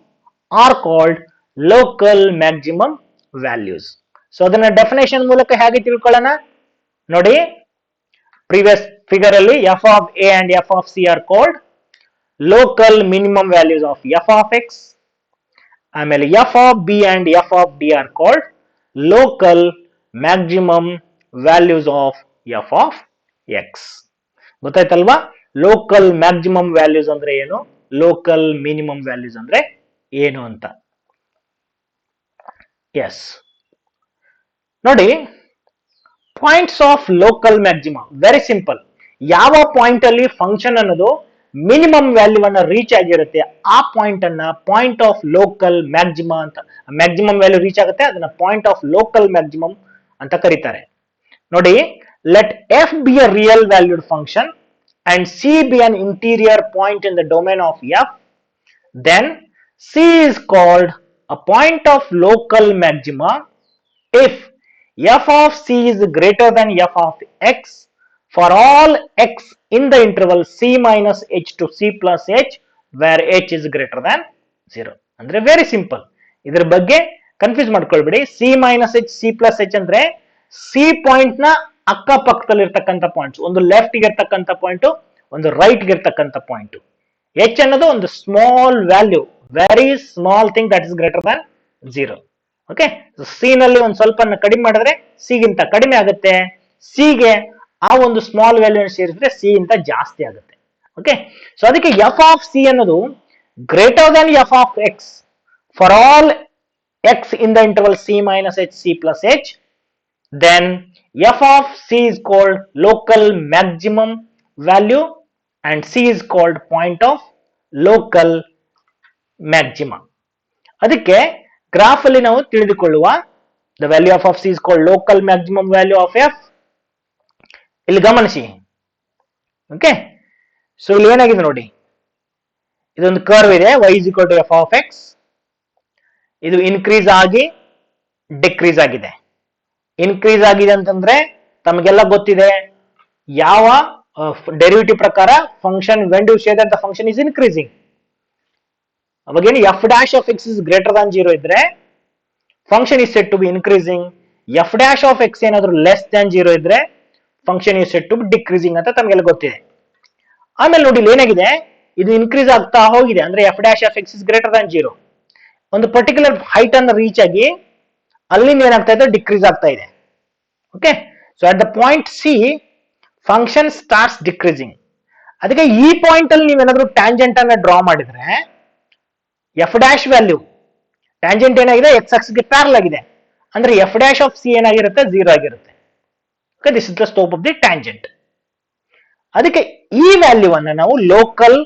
are called local maximum values. So ಅದನ್ನ definition ಮೂಲಕ ಹೇಗೆ ತಿಳ್ಕೊಳ್ಳೋಣ ನೋಡಿ. Previous figure ಅಲ್ಲಿ f of A and f of C are called local minimum values of f of x. ಆಮೇಲೆ f of B and f of D are called local maximum values of f of x. ಗೊತ್ತಾಯ್ತಲ್ವಾ local maximum values ಅಂದ್ರೆ ಏನು, local minimum values ಅಂದ್ರೆ ಏನು ಅಂತ. S ನೋಡಿ, points of local maximum very simple. ಯಾವ point ಅಲ್ಲಿ ಫಂಕ್ಷನ್ ಅನ್ನೋದು ಮಿನಿಮಮ್ ವ್ಯಾಲ್ಯೂ ಅನ್ನ ರೀಚ್ ಆಗಿರುತ್ತೆ ಆ ಪಾಯಿಂಟ್ ಅನ್ನ ಪಾಯಿಂಟ್ ಆಫ್ ಲೋಕಲ್ ಮ್ಯಾಕ್ಸಿಮಮ್ ಅಂತ, ಮ್ಯಾಕ್ಸಿಮಮ್ ವ್ಯಾಲ್ಯೂ ರೀಚ್ ಆಗುತ್ತೆ ಅದನ್ನ ಪಾಯಿಂಟ್ ಆಫ್ ಲೋಕಲ್ ಮ್ಯಾಕ್ಸಿಮಮ್ ಅಂತ ಕರೀತಾರೆ. ನೋಡಿ, let F be a real valued function and C be an interior point in the domain of F, then C is called a point of local maxima if f of C is greater than f of x for all x in the interval C minus h to C plus h where h is greater than 0. ಅಂದ್ರೆ very simple, ಇದ್ರ ಬಗ್ಗೆ confuse ಮಾಡ್ಕೊಳ್ಬೇಡಿ. C minus h C plus h ಅಂದ್ರೆ C point ನ ಅಕ್ಕಪಕ್ಕದಲ್ಲಿ ಇರ್ತಕ್ಕಂಥ points, ಒಂದು left ಗೆ ಇರ್ತಕ್ಕಂಥ ಪಾಯಿಂಟ್, ಒಂದು ರೈಟ್ ಗೆ ಇರ್ತಕ್ಕಂಥ ಪಾಯಿಂಟ್. ಎಚ್ ಅನ್ನೋದು ಒಂದು small value, very small thing that is greater Dhan 0. Okay, C ನಲ್ಲಿ ಒಂದು ಸ್ವಲ್ಪ ಕಡಿಮೆ ಮಾಡಿದ್ರೆ ಸಿ ಗಿಂತ ಕಡಿಮೆ ಆಗುತ್ತೆ, ಸಿ ಗೆ ಆ ಒಂದು ಸ್ಮಾಲ್ ವ್ಯಾಲ್ಯೂ ಸೇರಿಸಿದ್ರೆ ಸಿ ಗಿಂತ ಜಾಸ್ತಿ ಆಗುತ್ತೆ. ಓಕೆ, ಸೊ ಅದಕ್ಕೆ ಎಫ್ ಆಫ್ ಸಿ ಅನ್ನೋದು greater than f of x for all X in the interval C minus h C plus H, then f of c is called local maximum value and c is called point of local maxima. ಅದಕ್ಕೆ graph ಅಲ್ಲಿ ನಾವು ತಿಳಿದುಕೊಳ್ಳುವ the value of c is called local maximum value of f. ಇಲ್ಲಿ ಗಮನಿಸಿ, okay, so ಇಲ್ಲಿ ಏನಾಗಿದೆ ನೋಡಿ, ಇದೊಂದು ಕರ್ವ್ ಇದೆ y is equal to f of x, ಇದು ಇನ್ಕ್ರೀಸ್ ಆಗಿ ಡಿಕ್ರೀಸ್ ಆಗಿದೆ. ಇನ್ಕ್ರೀಸ್ ಆಗಿದೆ ಅಂತಂದ್ರೆ ತಮಗೆಲ್ಲ ಗೊತ್ತಿದೆ, ಯಾವ ಡೆರಿವೇಟಿವ್ ಪ್ರಕಾರ function when do say that the function is increasing, ಅವಾಗೇನು f dash of x is greater than 0 ಇದ್ರೆ function is said to be increasing, f dash of x ಏನಾದ್ರು ಲೆಸ್ ದಾನ್ 0 ಇದ್ರೆ function is said to be decreasing ಅಂತ ತಮಗೆಲ್ಲ ಗೊತ್ತಿದೆ. ಆಮೇಲೆ ನೋಡಿ ಇಲ್ಲಿ ಏನಾಗಿದೆ, ಇದು ಇನ್ಕ್ರೀಸ್ ಆಗ್ತಾ ಹೋಗಿದೆ ಅಂದ್ರೆ f dash of x is greater than 0, ಒಂದು ಪರ್ಟಿಕ್ಯುಲರ್ ಹೈಟ್ ಅನ್ನು ರೀಚ್ ಆಗಿ ಅಲ್ಲಿಂದ ಏನಾಗ್ತಾ ಇದೆ, ಡಿಕ್ರೀಸ್ ಆಗ್ತಾ ಇದೆ. Okay, so at the point C function starts decreasing. ಅದಕ್ಕೆ ಈ ಪಾಯಿಂಟ್ ಅಲ್ಲಿ ನೀವೇನಾದ್ರೂ ಟ್ಯಾಂಜೆಂಟ್ ಅನ್ನ ಡ್ರಾ ಮಾಡಿದ್ರೆ ಎಫ್ ಡ್ಯಾಶ್ ವ್ಯಾಲ್ಯೂ, ಟ್ಯಾಂಜೆಂಟ್ ಏನಾಗಿದೆ ಎಕ್ಸ್ ಆಕ್ಸಿಸ್ ಗೆ ಪ್ಯಾರಲ್ ಆಗಿದೆ, ಅಂದ್ರೆ ಎಫ್ ಡ್ಯಾಶ್ ಆಫ್ ಸಿ ಏನಾಗಿರುತ್ತೆ 0 ಆಗಿರುತ್ತೆ. Okay, this is the slope of the tangent. ಅದಕ್ಕೆ ಈ ವ್ಯಾಲ್ಯೂ ಅನ್ನ ನಾವು ಲೋಕಲ್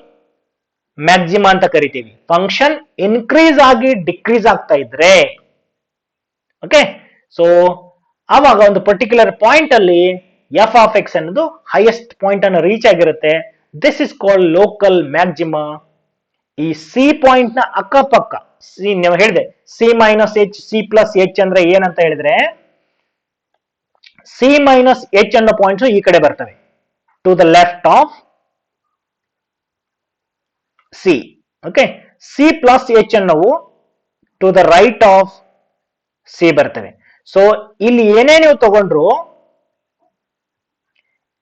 ಮ್ಯಾಕ್ಸಿಮಾ ಅಂತ ಕರಿತೀವಿ. ಫಂಕ್ಷನ್ ಇನ್ಕ್ರೀಸ್ ಆಗಿ ಡಿಕ್ರೀಸ್ ಆಗ್ತಾ ಇದ್ರೆ, ಓಕೆ, ಸೊ ಆವಾಗ ಒಂದು ಪರ್ಟಿಕ್ಯುಲರ್ ಪಾಯಿಂಟ್ ಅಲ್ಲಿ ಎಫ್ ಆಫ್ ಎಕ್ಸ್ ಅನ್ನೋದು ಹೈಯೆಸ್ಟ್ ಪಾಯಿಂಟ್ ಅನ್ನು ರೀಚ್ ಆಗಿರುತ್ತೆ. This is called local maxima. ಈ ಸಿ ಪಾಯಿಂಟ್ ನ ಅಕ್ಕಪಕ್ಕ ಸಿ, ನೀವು ಹೇಳಿದೆ C minus h C plus h ಅಂದ್ರೆ ಏನಂತ ಹೇಳಿದ್ರೆ, ಸಿ ಮೈನಸ್ ಎಚ್ ಅನ್ನೋ ಪಾಯಿಂಟ್ಸ್ ಈ ಕಡೆ ಬರ್ತವೆ to the left of C. Okay, C plus h ಅನ್ನೋವು to the right of C ಬರ್ತವೆ. ಸೊ ಇಲ್ಲಿ ಏನೇ ನೀವು ತಗೊಂಡ್ರು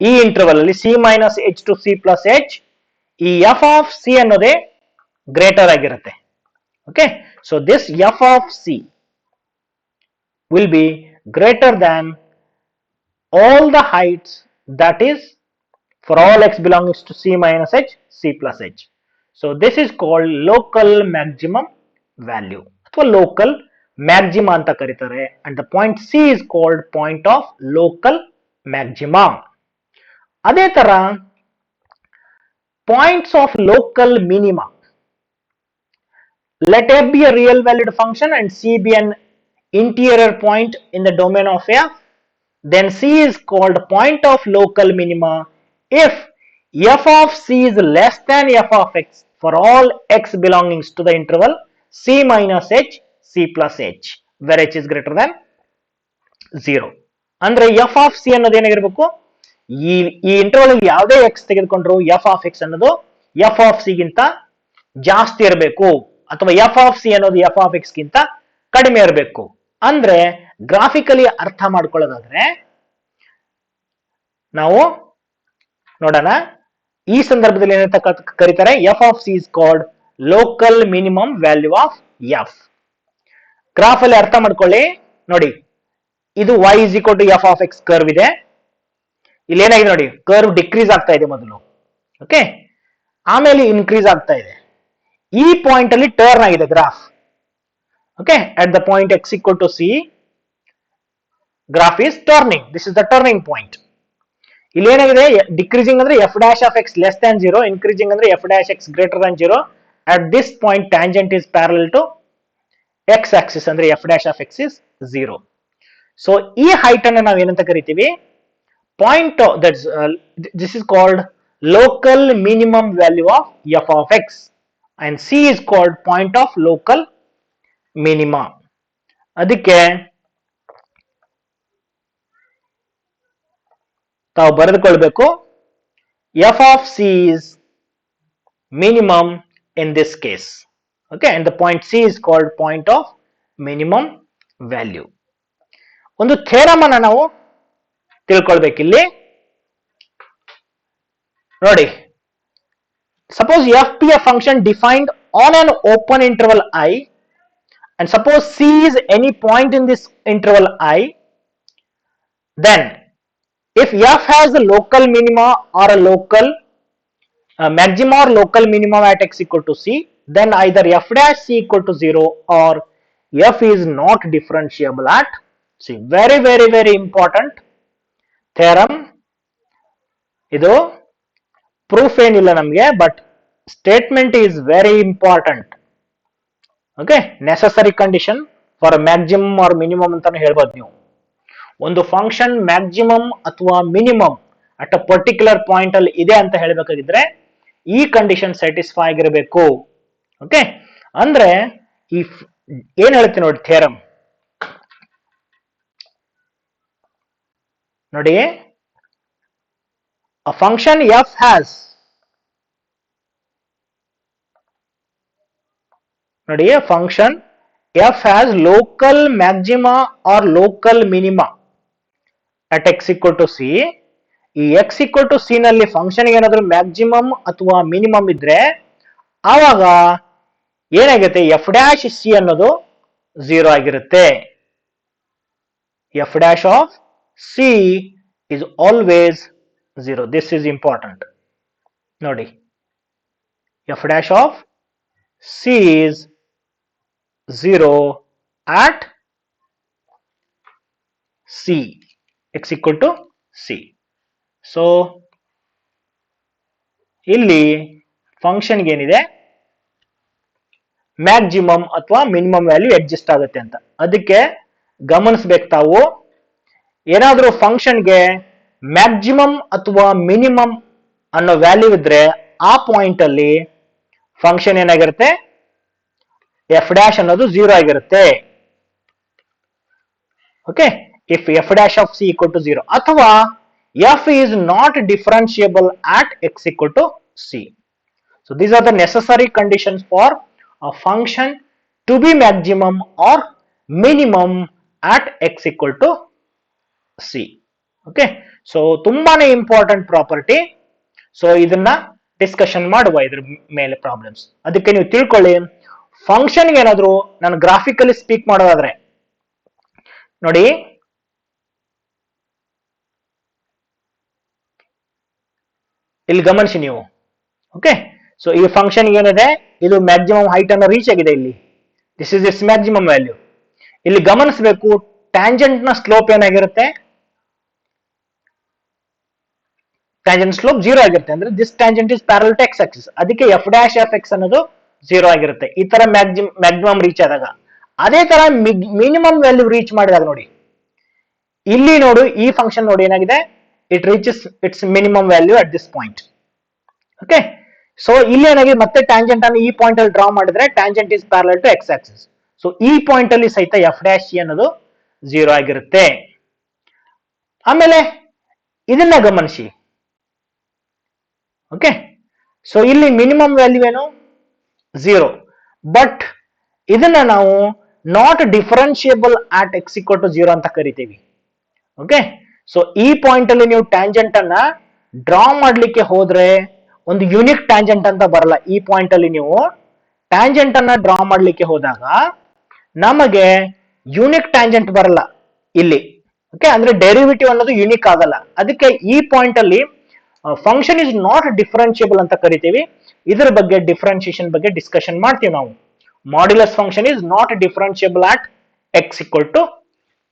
ಈ ಇಂಟರ್ವಲ್ ಅಲ್ಲಿ C minus h to c plus h, ಈ ಎಫ್ ಆಫ್ ಸಿ ಅನ್ನೋದೇ ಗ್ರೇಟರ್ ಆಗಿರುತ್ತೆ. Okay, so this f of c will be greater than all the heights that is for all x belongs to c minus h C plus h. So this is called local maximum value ಅಥವಾ local maxima ಅಂತ ಕರೀತಾರೆ. And the point c is called point of local maxima. ಅದೇ ತರ points of local minima. Let F be a real valued function and C be an interior point in the domain of F, then C is called point of local minima if f of c is less than f of x for all x belongings to the interval c minus h c plus h where h is greater than 0. ಅಂದ್ರೆ f of c ಅನ್ನೋದು ಏನಾಗಿರ್ಬೇಕು, ಈ interval ಅಲ್ಲಿ ಯಾವುದೇ X ತೆಗೆದುಕೊಂಡ್ರು f of x ಅನ್ನೋದು f of c ಗಿಂತ ಜಾಸ್ತಿ ಇರಬೇಕು, ಅಥವಾ f of c ಅನ್ನೋದು f of x ಗಿಂತ ಕಡಿಮೆ ಇರಬೇಕು. ಅಂದ್ರೆ ಗ್ರಾಫಿಕಲಿ ಅರ್ಥ ಮಾಡ್ಕೊಳ್ಳೋದಾದ್ರೆ ನಾವು ನೋಡೋಣ. ಈ ಸಂದರ್ಭದಲ್ಲಿ ಏನಂತ ಕರೀತಾರೆ, f of c is called local minimum value of f. Graph ಅಲ್ಲಿ ಅರ್ಥ ಮಾಡ್ಕೊಳ್ಳಿ. ನೋಡಿ, ಇದು y is equal to f of x curve ಇದೆ. ಇಲ್ಲಿ ಏನಾಗಿದೆ ನೋಡಿ, ಕರ್ವ್ ಡಿಕ್ರೀಸ್ ಆಗ್ತಾ ಇದೆ ಮೊದಲು, ಓಕೆ, ಆಮೇಲೆ ಇನ್ಕ್ರೀಸ್ ಆಗ್ತಾ ಇದೆ. ಈ ಪಾಯಿಂಟ್ ಅಲ್ಲಿ ಟರ್ನ್ ಆಗಿದೆ graph, okay. At the point x equal to c graph is turning. This is the turning point. ಇಲ್ಲಿ ಏನಾಗಿದೆ, ಡಿಕ್ರೀಸಿಂಗ್ ಅಂದ್ರೆ f dash of x less than 0, increasing ಅಂದ್ರೆ f dash x greater than 0. At this point tangent is parallel to x axis ಅಂದ್ರೆ f dash of x is 0. So ಈ height ಅನ್ನು ನಾವು ಏನಂತ ಕರಿತೀವಿ, point. This is called local minimum value of f of x and c is called point of local minima. ಅದಕ್ಕೆ ತಾವು ಬರೆದುಕೊಳ್ಬೇಕು, f of c is minimum in this case, okay, and the point c is called point of minimum value. ಒಂದು theorem ಅನ್ನು ನಾವು ತಿಳ್ಕೊಳ್ಬೇಕಿಲ್ಲಿ. ನೋಡಿ, suppose f be a function defined on an open interval I, and suppose c is any point in this interval I, then if f has a local minima or a local maxima or local minimum at x equal to c, then either f dash c equal to 0 or f is not differentiable at c. Very very very important theorem ಇದು. Proof ಏನಿಲ್ಲ ನಮಗೆ, but statement is very important, okay. Necessary condition for maximum or minimum ಅಂತಾನು ಹೇಳ್ಬೋದು ನೀವು. ಒಂದು function maximum ಅಥವಾ minimum at a particular point ಅಲ್ಲಿ ಇದೆ ಅಂತ ಹೇಳಬೇಕಾಗಿದ್ರೆ ಈ ಕಂಡೀಷನ್ ಸ್ಯಾಟಿಸ್ಫೈ ಆಗಿರಬೇಕು, ಓಕೆ. ಅಂದ್ರೆ ಈ ಏನ್ ಹೇಳ್ತೀನಿ ನೋಡಿ ಥಿಯರಮ್ ನೋಡಿ. A function f has, ನೋಡಿ, a function f has local maxima or local minima at x equal to c. ಈ x equal to c ನಲ್ಲಿ ಫಂಕ್ಷನ್ ಏನಾದ್ರೂ ಮ್ಯಾಕ್ಸಿಮಮ್ ಅಥವಾ ಮಿನಿಮಮ್ ಇದ್ರೆ ಆವಾಗ ಏನಾಗುತ್ತೆ, f dash c ಅನ್ನೋದು 0 ಆಗಿರುತ್ತೆ. f dash of c is always 0. This is important. ನೋಡಿ, f dash of c is 0 at c, x equal to c. So ಇಲ್ಲಿ ಫಂಕ್ಷನ್ ಏನಿದೆ, ಮ್ಯಾಕ್ಸಿಮಮ್ ಅಥವಾ ಮಿನಿಮಮ್ ವ್ಯಾಲ್ಯೂ ಅಡ್ಜಸ್ಟ್ ಆಗುತ್ತೆ ಅಂತ. ಅದಕ್ಕೆ ಗಮನಿಸಬೇಕು ತಾವು, ಏನಾದ್ರೂ ಫಂಕ್ಷನ್ಗೆ ಮ್ಯಾಕ್ಸಿಮಮ್ ಅಥವಾ ಮಿನಿಮಮ್ ಅನ್ನೋ ವ್ಯಾಲ್ಯೂ ಇದ್ರೆ ಆ ಪಾಯಿಂಟ್ ಅಲ್ಲಿ ಫಂಕ್ಷನ್ ಏನಾಗಿರುತ್ತೆ, ಎಫ್ ಡ್ಯಾಶ್ ಅನ್ನೋದು 0 ಆಗಿರುತ್ತೆ, okay. If f dash of c equal to 0 ಅಥವಾ f is not differentiable at x equal to c. So these are the necessary conditions for a function to be maximum or minimum at x equal to c. Okay, so ತುಂಬಾನೇ important property. So ಇದನ್ನ discussion ಮಾಡುವ ಇದ್ರ ಮೇಲೆ problems. ಅದಕ್ಕೆ ನೀವು ತಿಳ್ಕೊಳ್ಳಿ, ಫಂಕ್ಷನ್ಗೆ ಏನಾದ್ರು ನಾನು ಗ್ರಾಫಿಕಲಿ ಸ್ಪೀಕ್ ಮಾಡೋದಾದ್ರೆ ನೋಡಿ, ಇಲ್ಲಿ ಗಮನಿಸಿ ನೀವು, ಓಕೆ. ಸೊ ಈ ಫಂಕ್ಷನ್ ಏನಿದೆ, ಇದು ಮ್ಯಾಕ್ಸಿಮಮ್ ಹೈಟ್ ಅನ್ನು ರೀಚ್ ಆಗಿದೆ. ಇಲ್ಲಿ this is it's maximum value. ಇಲ್ಲಿ ಗಮನಿಸಬೇಕು, ಟ್ಯಾಂಜೆಂಟ್ ನ ಸ್ಲೋಪ್ ಏನಾಗಿರುತ್ತೆ, ಟ್ಯಾಂಜೆಂಟ್ ಸ್ಲೋಪ್ 0 ಆಗಿರುತ್ತೆ. ಅಂದ್ರೆ this tangent is parallel to X axis. ಅದಕ್ಕೆ ಎಫ್ ಡ್ಯಾಶ್ ಎಫ್ ಎಕ್ಸ್ ಅನ್ನೋದು 0 ಆಗಿರುತ್ತೆ ಈ ತರ ಮ್ಯಾಕ್ಸಿಮಮ್ ರೀಚ್ ಆದಾಗ. ಅದೇ ತರ ಮಿನಿಮಮ್ ವ್ಯಾಲ್ಯೂ ರೀಚ್ ಮಾಡಿದಾಗ ನೋಡಿ, ಇಲ್ಲಿ ನೋಡು, ಈ ಫಂಕ್ಷನ್ ನೋಡಿ ಏನಾಗಿದೆ, it reaches it's minimum value at this point. Okay, so ಇಲ್ಲಿ ಏನಾಗಿ ಮತ್ತೆ ಟ್ಯಾಂಜೆಂಟ್ ಅನ್ನು ಈ ಪಾಯಿಂಟ್ ಅಲ್ಲಿ ಡ್ರಾ ಮಾಡಿದ್ರೆ tangent is parallel to X axis. So ಈ ಪಾಯಿಂಟ್ ಅಲ್ಲಿ ಸಹಿತ ಎಫ್ ಡ್ಯಾಶ್ ಸಿ ಅನ್ನೋದು 0 ಆಗಿರುತ್ತೆ. ಆಮೇಲೆ ಇದನ್ನ ಗಮನಿಸಿ. ಓಕೆ, ಸೊ ಇಲ್ಲಿ ಮಿನಿಮಮ್ ವ್ಯಾಲ್ಯೂ ಏನು 0, ಬಟ್ ಇದನ್ನ ನಾವು not differentiable at x equal to 0 ಅಂತ ಕರಿತೀವಿ. ಓಕೆ, ಸೊ ಈ ಪಾಯಿಂಟ್ ಅಲ್ಲಿ ನೀವು ಟ್ಯಾಂಜೆಂಟ್ ಅನ್ನ ಡ್ರಾ ಮಾಡ್ಲಿಕ್ಕೆ ಹೋದ್ರೆ ಒಂದು ಯುನಿಕ್ ಟ್ಯಾಂಜೆಂಟ್ ಅಂತ ಬರಲ್ಲ. ಈ ಪಾಯಿಂಟ್ ಅಲ್ಲಿ ನೀವು ಟ್ಯಾಂಜೆಂಟ್ ಅನ್ನ ಡ್ರಾ ಮಾಡ್ಲಿಕ್ಕೆ ಹೋದಾಗ ನಮಗೆ ಯೂನಿಕ್ ಟ್ಯಾಂಜೆಂಟ್ ಬರಲ್ಲ ಇಲ್ಲಿ. ಓಕೆ, ಅಂದ್ರೆ ಡೆರಿವಿಟಿವ್ ಅನ್ನೋದು ಯೂನಿಕ್ ಆಗಲ್ಲ. ಅದಕ್ಕೆ ಈ ಪಾಯಿಂಟ್ ಅಲ್ಲಿ ಫಂಕ್ಷನ್ ಇಸ್ ನಾಟ್ ಡಿಫರೆನ್ಶಿಯಬಲ್ ಅಂತ ಕರಿತೀವಿ. ಇದರ ಬಗ್ಗೆ ಡಿಫರೆನ್ಶಿಯೇಷನ್ ಬಗ್ಗೆ ಡಿಸ್ಕಷನ್ ಮಾಡ್ತೀವಿ ನಾವು. Modulus function is not differentiable at x equal to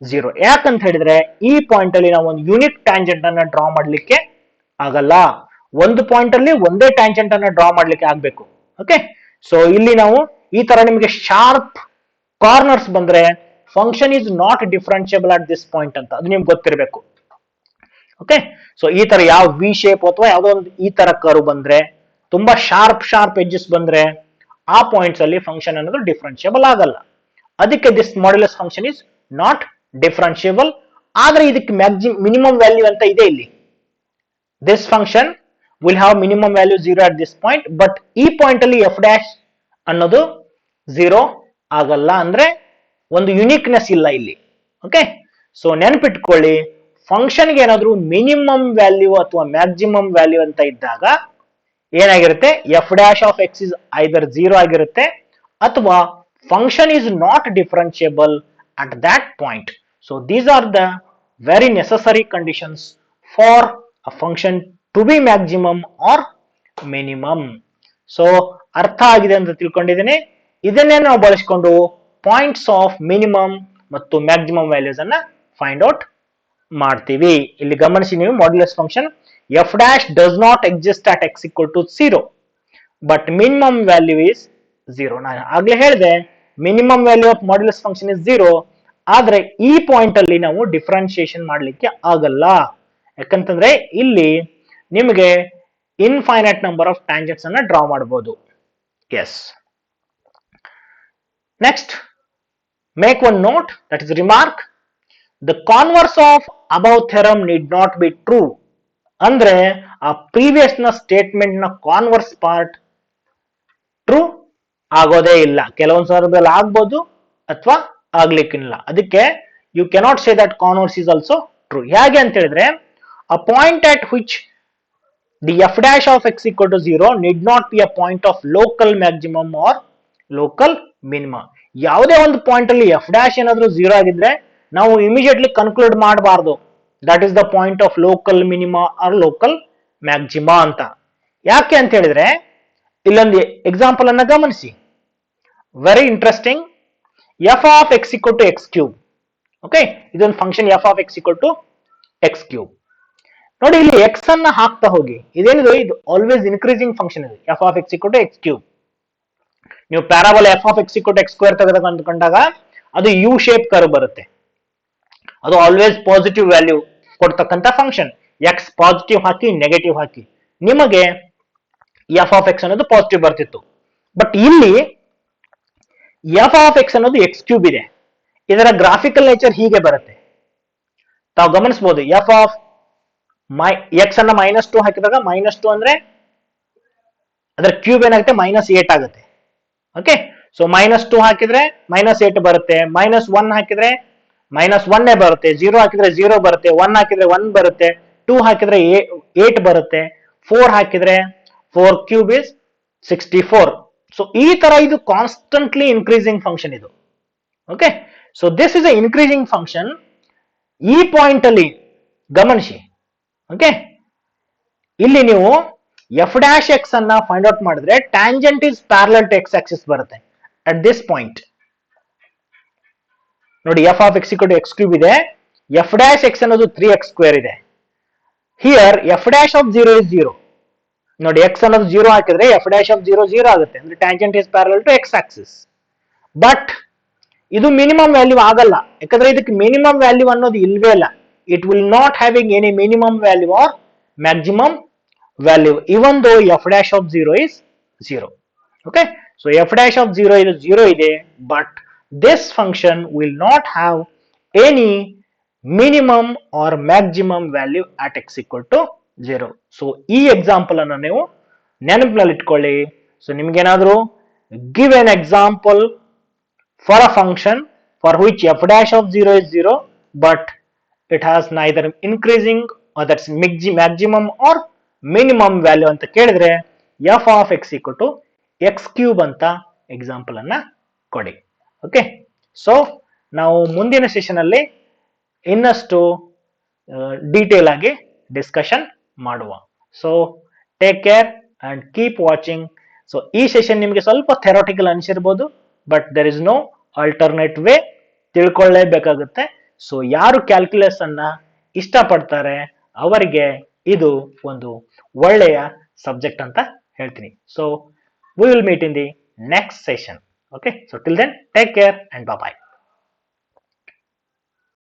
0. ಯಾಕಂತ ಹೇಳಿದ್ರೆ ಈ ಪಾಯಿಂಟ್ ಅಲ್ಲಿ ನಾವು ಒಂದು ಯೂನಿಕ್ ಟ್ಯಾಂಜೆಂಟ್ ಅನ್ನ ಡ್ರಾ ಮಾಡ್ಲಿಕ್ಕೆ ಆಗಲ್ಲ. ಒಂದು ಪಾಯಿಂಟ್ ಅಲ್ಲಿ ಒಂದೇ ಟ್ಯಾಂಜೆಂಟ್ ಅನ್ನ ಡ್ರಾ ಮಾಡ್ಲಿಕ್ಕೆ ಆಗ್ಬೇಕು. ಓಕೆ, ಸೊ ಇಲ್ಲಿ ನಾವು ಈ ತರ ನಿಮಗೆ ಶಾರ್ಪ್ ಕಾರ್ನರ್ಸ್ ಬಂದ್ರೆ function is not differentiable at this point ಅಂತ ಅದು ನಿಮ್ಗೆ ಗೊತ್ತಿರಬೇಕು. ಓಕೆ, ಸೊ ಈ ತರ ಯಾವ ವಿ ಶೇಪ್ ಅಥವಾ ಯಾವುದೋ ಒಂದು ಈ ತರ ಕರ್ವ್ ಬಂದ್ರೆ, ತುಂಬಾ ಶಾರ್ಪ್ ಎಡ್ಜಸ್ ಬಂದ್ರೆ ಆ ಪಾಯಿಂಟ್ಸ್ ಅಲ್ಲಿ ಫಂಕ್ಷನ್ ಅನ್ನೋದು ಡಿಫರೆನ್ಶಿಯಬಲ್ ಆಗಲ್ಲ. ಅದಕ್ಕೆ this modulus function is not differentiable. ಆದ್ರೆ ಇದಕ್ಕೆ ಮಿನಿಮಮ್ ವ್ಯಾಲ್ಯೂ ಅಂತ ಇದೆ ಇಲ್ಲಿ. This function will have minimum value 0 at this point, but ಈ ಪಾಯಿಂಟ್ ಅಲ್ಲಿ ಎಫ್ ಡ್ಯಾಶ್ ಅನ್ನೋದು 0 ಆಗಲ್ಲ. ಅಂದ್ರೆ ಒಂದು ಯುನಿಕ್ನೆಸ್ ಇಲ್ಲ ಇಲ್ಲಿ. ಓಕೆ, ಸೊ ನೆನಪಿಟ್ಕೊಳ್ಳಿ, ಫಂಕ್ಷನ್ಗೆ ಏನಾದ್ರೂ ಮಿನಿಮಮ್ ವ್ಯಾಲ್ಯೂ ಅಥವಾ ಮ್ಯಾಕ್ಸಿಮಮ್ ವ್ಯಾಲ್ಯೂ ಅಂತ ಇದ್ದಾಗ ಏನಾಗಿರುತ್ತೆ, f dash of x is either 0 ಆಗಿರುತ್ತೆ ಅಥವಾ function is not differentiable at that point. So these are the very necessary conditions for a function to be maximum or minimum. So ಅರ್ಥ ಆಗಿದೆ ಅಂತ ತಿಳ್ಕೊಂಡಿದ್ದೀನಿ. ಇದನ್ನೇ ನಾವು ಬಳಸಿಕೊಂಡು ಪಾಯಿಂಟ್ಸ್ ಆಫ್ ಮಿನಿಮಮ್ ಮತ್ತು ಮ್ಯಾಕ್ಸಿಮಮ್ ವ್ಯಾಲ್ಯೂಸ್ ಅನ್ನ ಫೈಂಡ್ ಔಟ್ ಮಾಡ್ತೀವಿ. ಇಲ್ಲಿ ಗಮನಿಸಿ ನೀವು, modulus function f dash does not exist at x equal to 0, but minimum value is 0. ನಾನು ಆಗ್ಲೇ ಹೇಳಿದೆ minimum value of modulus function is 0. ಆದ್ರೆ ಈ ಪಾಯಿಂಟ್ ಅಲ್ಲಿ ನಾವು ಡಿಫರೆನ್ಶಿಯೇಷನ್ ಮಾಡ್ಲಿಕ್ಕೆ ಆಗಲ್ಲ. ಯಾಕಂತಂದ್ರೆ ಇಲ್ಲಿ ನಿಮಗೆ ಇನ್ಫೈನೈಟ್ ನಂಬರ್ ಆಫ್ ಟ್ಯಾಂಜೆಂಟ್ಸ್ ಅನ್ನ ಡ್ರಾ ಮಾಡಬಹುದು. Yes, next make one note, that is remark, the converse of above theorem need not be true. ಅಂದ್ರೆ ಆ ಪ್ರೀವಿಯಸ್ ನ ಸ್ಟೇಟ್ಮೆಂಟ್ ನ ಕಾನ್ವರ್ಸ್ ಪಾರ್ಟ್ ಟ್ರೂ ಆಗೋದೇ ಇಲ್ಲ. ಕೆಲವೊಂದು ಸಂದರ್ಭದಲ್ಲಿ ಆಗ್ಬೋದು ಅಥವಾ ಆಗ್ಲಿಕ್ಕಿಲ್ಲ. ಅದಕ್ಕೆ you cannot say that converse is also true. ಹೇಗೆ ಅಂತ ಹೇಳಿದ್ರೆ, a point at which the f dash of x equal to 0 need not be a point of local maximum or local minimum. ಯಾವುದೇ ಒಂದು ಪಾಯಿಂಟ್ ಅಲ್ಲಿ f dash ಏನಾದ್ರೂ 0 ಆಗಿದ್ರೆ ನಾವು immediately conclude ಮಾಡಬಾರ್ದು that is the point of local minima or local maxima ಅಂತ. ಯಾಕೆ ಅಂತ ಹೇಳಿದ್ರೆ ಇಲ್ಲೊಂದು ಎಕ್ಸಾಂಪಲ್ ಅನ್ನ ಗಮನಿಸಿ, very interesting. F of X equal to X cube. Okay, ಇದೊಂದು function f of X equal to X cube. ನೋಡಿ, ಇಲ್ಲಿ ಎಕ್ಸ್ ಅನ್ನ ಹಾಕ್ತಾ ಹೋಗಿ. ಇದೇನಿದು, ಇದು ಆಲ್ವೇಸ್ ಇನ್ಕ್ರೀಸಿಂಗ್ ಫಂಕ್ಷನ್ ಇದೆ. F of X equal to X cube. ನೀವು parabola f of X equal to x square ತೆಗೆದುಕೊಂಡಾಗ ಅದು ಯು ಶೇಪ್ ಕರ್ವ್ ಬರುತ್ತೆ. ಅದು ಆಲ್ವೇಸ್ ಪಾಸಿಟಿವ್ ವ್ಯಾಲ್ಯೂ ಕೊಡ್ತಕ್ಕಂಥ ಫಂಕ್ಷನ್. ಎಕ್ಸ್ ಪಾಸಿಟಿವ್ ಹಾಕಿ ನೆಗೆಟಿವ್ ಹಾಕಿ ನಿಮಗೆ ಎಫ್ ಆಫ್ ಎಕ್ಸ್ ಅನ್ನೋದು positive ಬರ್ತಿತ್ತು. ಬಟ್ ಇಲ್ಲಿ ಎಫ್ ಆಫ್ ಎಕ್ಸ್ ಅನ್ನೋದು ಎಕ್ಸ್ ಕ್ಯೂಬ್ ಇದೆ. ಇದರ ಗ್ರಾಫಿಕಲ್ ನೇಚರ್ ಹೀಗೆ ಬರುತ್ತೆ, ತಾವು ಗಮನಿಸಬಹುದು. ಎಫ್ ಆಫ್ ಎಕ್ಸ್ ಅನ್ನ -2 ಹಾಕಿದಾಗ -2 ಅಂದ್ರೆ ಅದರ ಕ್ಯೂಬ್ ಏನಾಗುತ್ತೆ, -8 ಆಗುತ್ತೆ. ಓಕೆ, ಸೊ -2 ಹಾಕಿದ್ರೆ -8 ಬರುತ್ತೆ, -1 ಹಾಕಿದ್ರೆ -1 ಬರುತ್ತೆ, 0 ಹಾಕಿದ್ರೆ 0 ಬರುತ್ತೆ, 1 ಹಾಕಿದ್ರೆ 1 ಬರುತ್ತೆ, 2 ಹಾಕಿದ್ರೆ 8 ಬರುತ್ತೆ, 4 ಹಾಕಿದ್ರೆ 4 ಕ್ಯೂಬ್ ಇಸ್ 64. ಸೊ ಈ ತರ ಇದು ಕಾನ್ಸ್ಟಂಟ್ಲಿ ಇನ್ಕ್ರೀಸಿಂಗ್ ಫಂಕ್ಷನ್ ಇದು. Okay, so this is a increasing function. ಈ ಪಾಯಿಂಟ್ ಅಲ್ಲಿ ಗಮನಿಸಿ. ಓಕೆ, ಇಲ್ಲಿ ನೀವು ಎಫ್ ಡ್ಯಾಶ್ ಎಕ್ಸ್ ಅನ್ನ ಫೈಂಡ್ ಔಟ್ ಮಾಡಿದ್ರೆ tangent is parallel to X axis ಬರುತ್ತೆ ಅಟ್ ದಿಸ್ ಪಾಯಿಂಟ್. ನೋಡಿ, F of X equal to X cube ಇದೆ, ಎಫ್ ಡ್ಯಾಶ್ ಎಕ್ಸ್ ಅನ್ನೋದು 3x² ಇದೆ. Here F dash of 0 is 0. ನೋಡಿ, ಎಕ್ಸ್ ಅನ್ನೋದು 0 ಹಾಕಿದ್ರೆ ಎಫ್ ಡ್ಯಾಶ್ ಆಫ್ 0 ಆಗುತ್ತೆ. ಅಂದ್ರೆ tangent is parallel to X axis. But ಇದು ಮಿನಿಮಮ್ ವ್ಯಾಲ್ಯೂ ಆಗಲ್ಲ, ಯಾಕಂದ್ರೆ ಇದಕ್ಕೆ ಮಿನಿಮಮ್ ವ್ಯಾಲ್ಯೂ ಅನ್ನೋದು ಇಲ್ವೇ ಇಲ್ಲ. It will not having any minimum value or maximum value even though f dash of 0 is 0. Okay, so f dash of 0 is 0 ide, but this function will not have any minimum or maximum value at x equal to 0. So ಈ example ಅನ್ನು ನೀವು ನೆನಪಿನಲ್ಲಿ ಇಟ್ಕೊಳ್ಳಿ. So ನಿಮ್ಗೇನಾದ್ರೂ give an example for a function for which f dash of 0 is 0 but it has neither increasing or that's maximum or minimum value ಅಂತ ಕೇಳಿದ್ರೆ f of x equal to x cube ಅಂತ example ಅನ್ನ ಕೊಡಿ. Okay, so ನಾವು ಮುಂದಿನ session ಅಲ್ಲಿ ಇನ್ನಷ್ಟು detail ಆಗಿ ಡಿಸ್ಕಷನ್ ಮಾಡುವ. So take care and keep watching. So ಈ ಸೆಷನ್ ನಿಮಗೆ ಸ್ವಲ್ಪ ಥೆರಾಟಿಕಲ್ ಅನಿಸಿರ್ಬೋದು, but there is no alternate way, ತಿಳ್ಕೊಳ್ಳೇಬೇಕಾಗುತ್ತೆ. ಸೊ ಯಾರು ಕ್ಯಾಲ್ಕುಲಸ್ ಅನ್ನ ಇಷ್ಟಪಡ್ತಾರೆ ಅವರಿಗೆ ಇದು ಒಂದು ಒಳ್ಳೆಯ ಸಬ್ಜೆಕ್ಟ್ ಅಂತ ಹೇಳ್ತೀನಿ. So we will meet in the next session. Okay, so till then take care and bye by.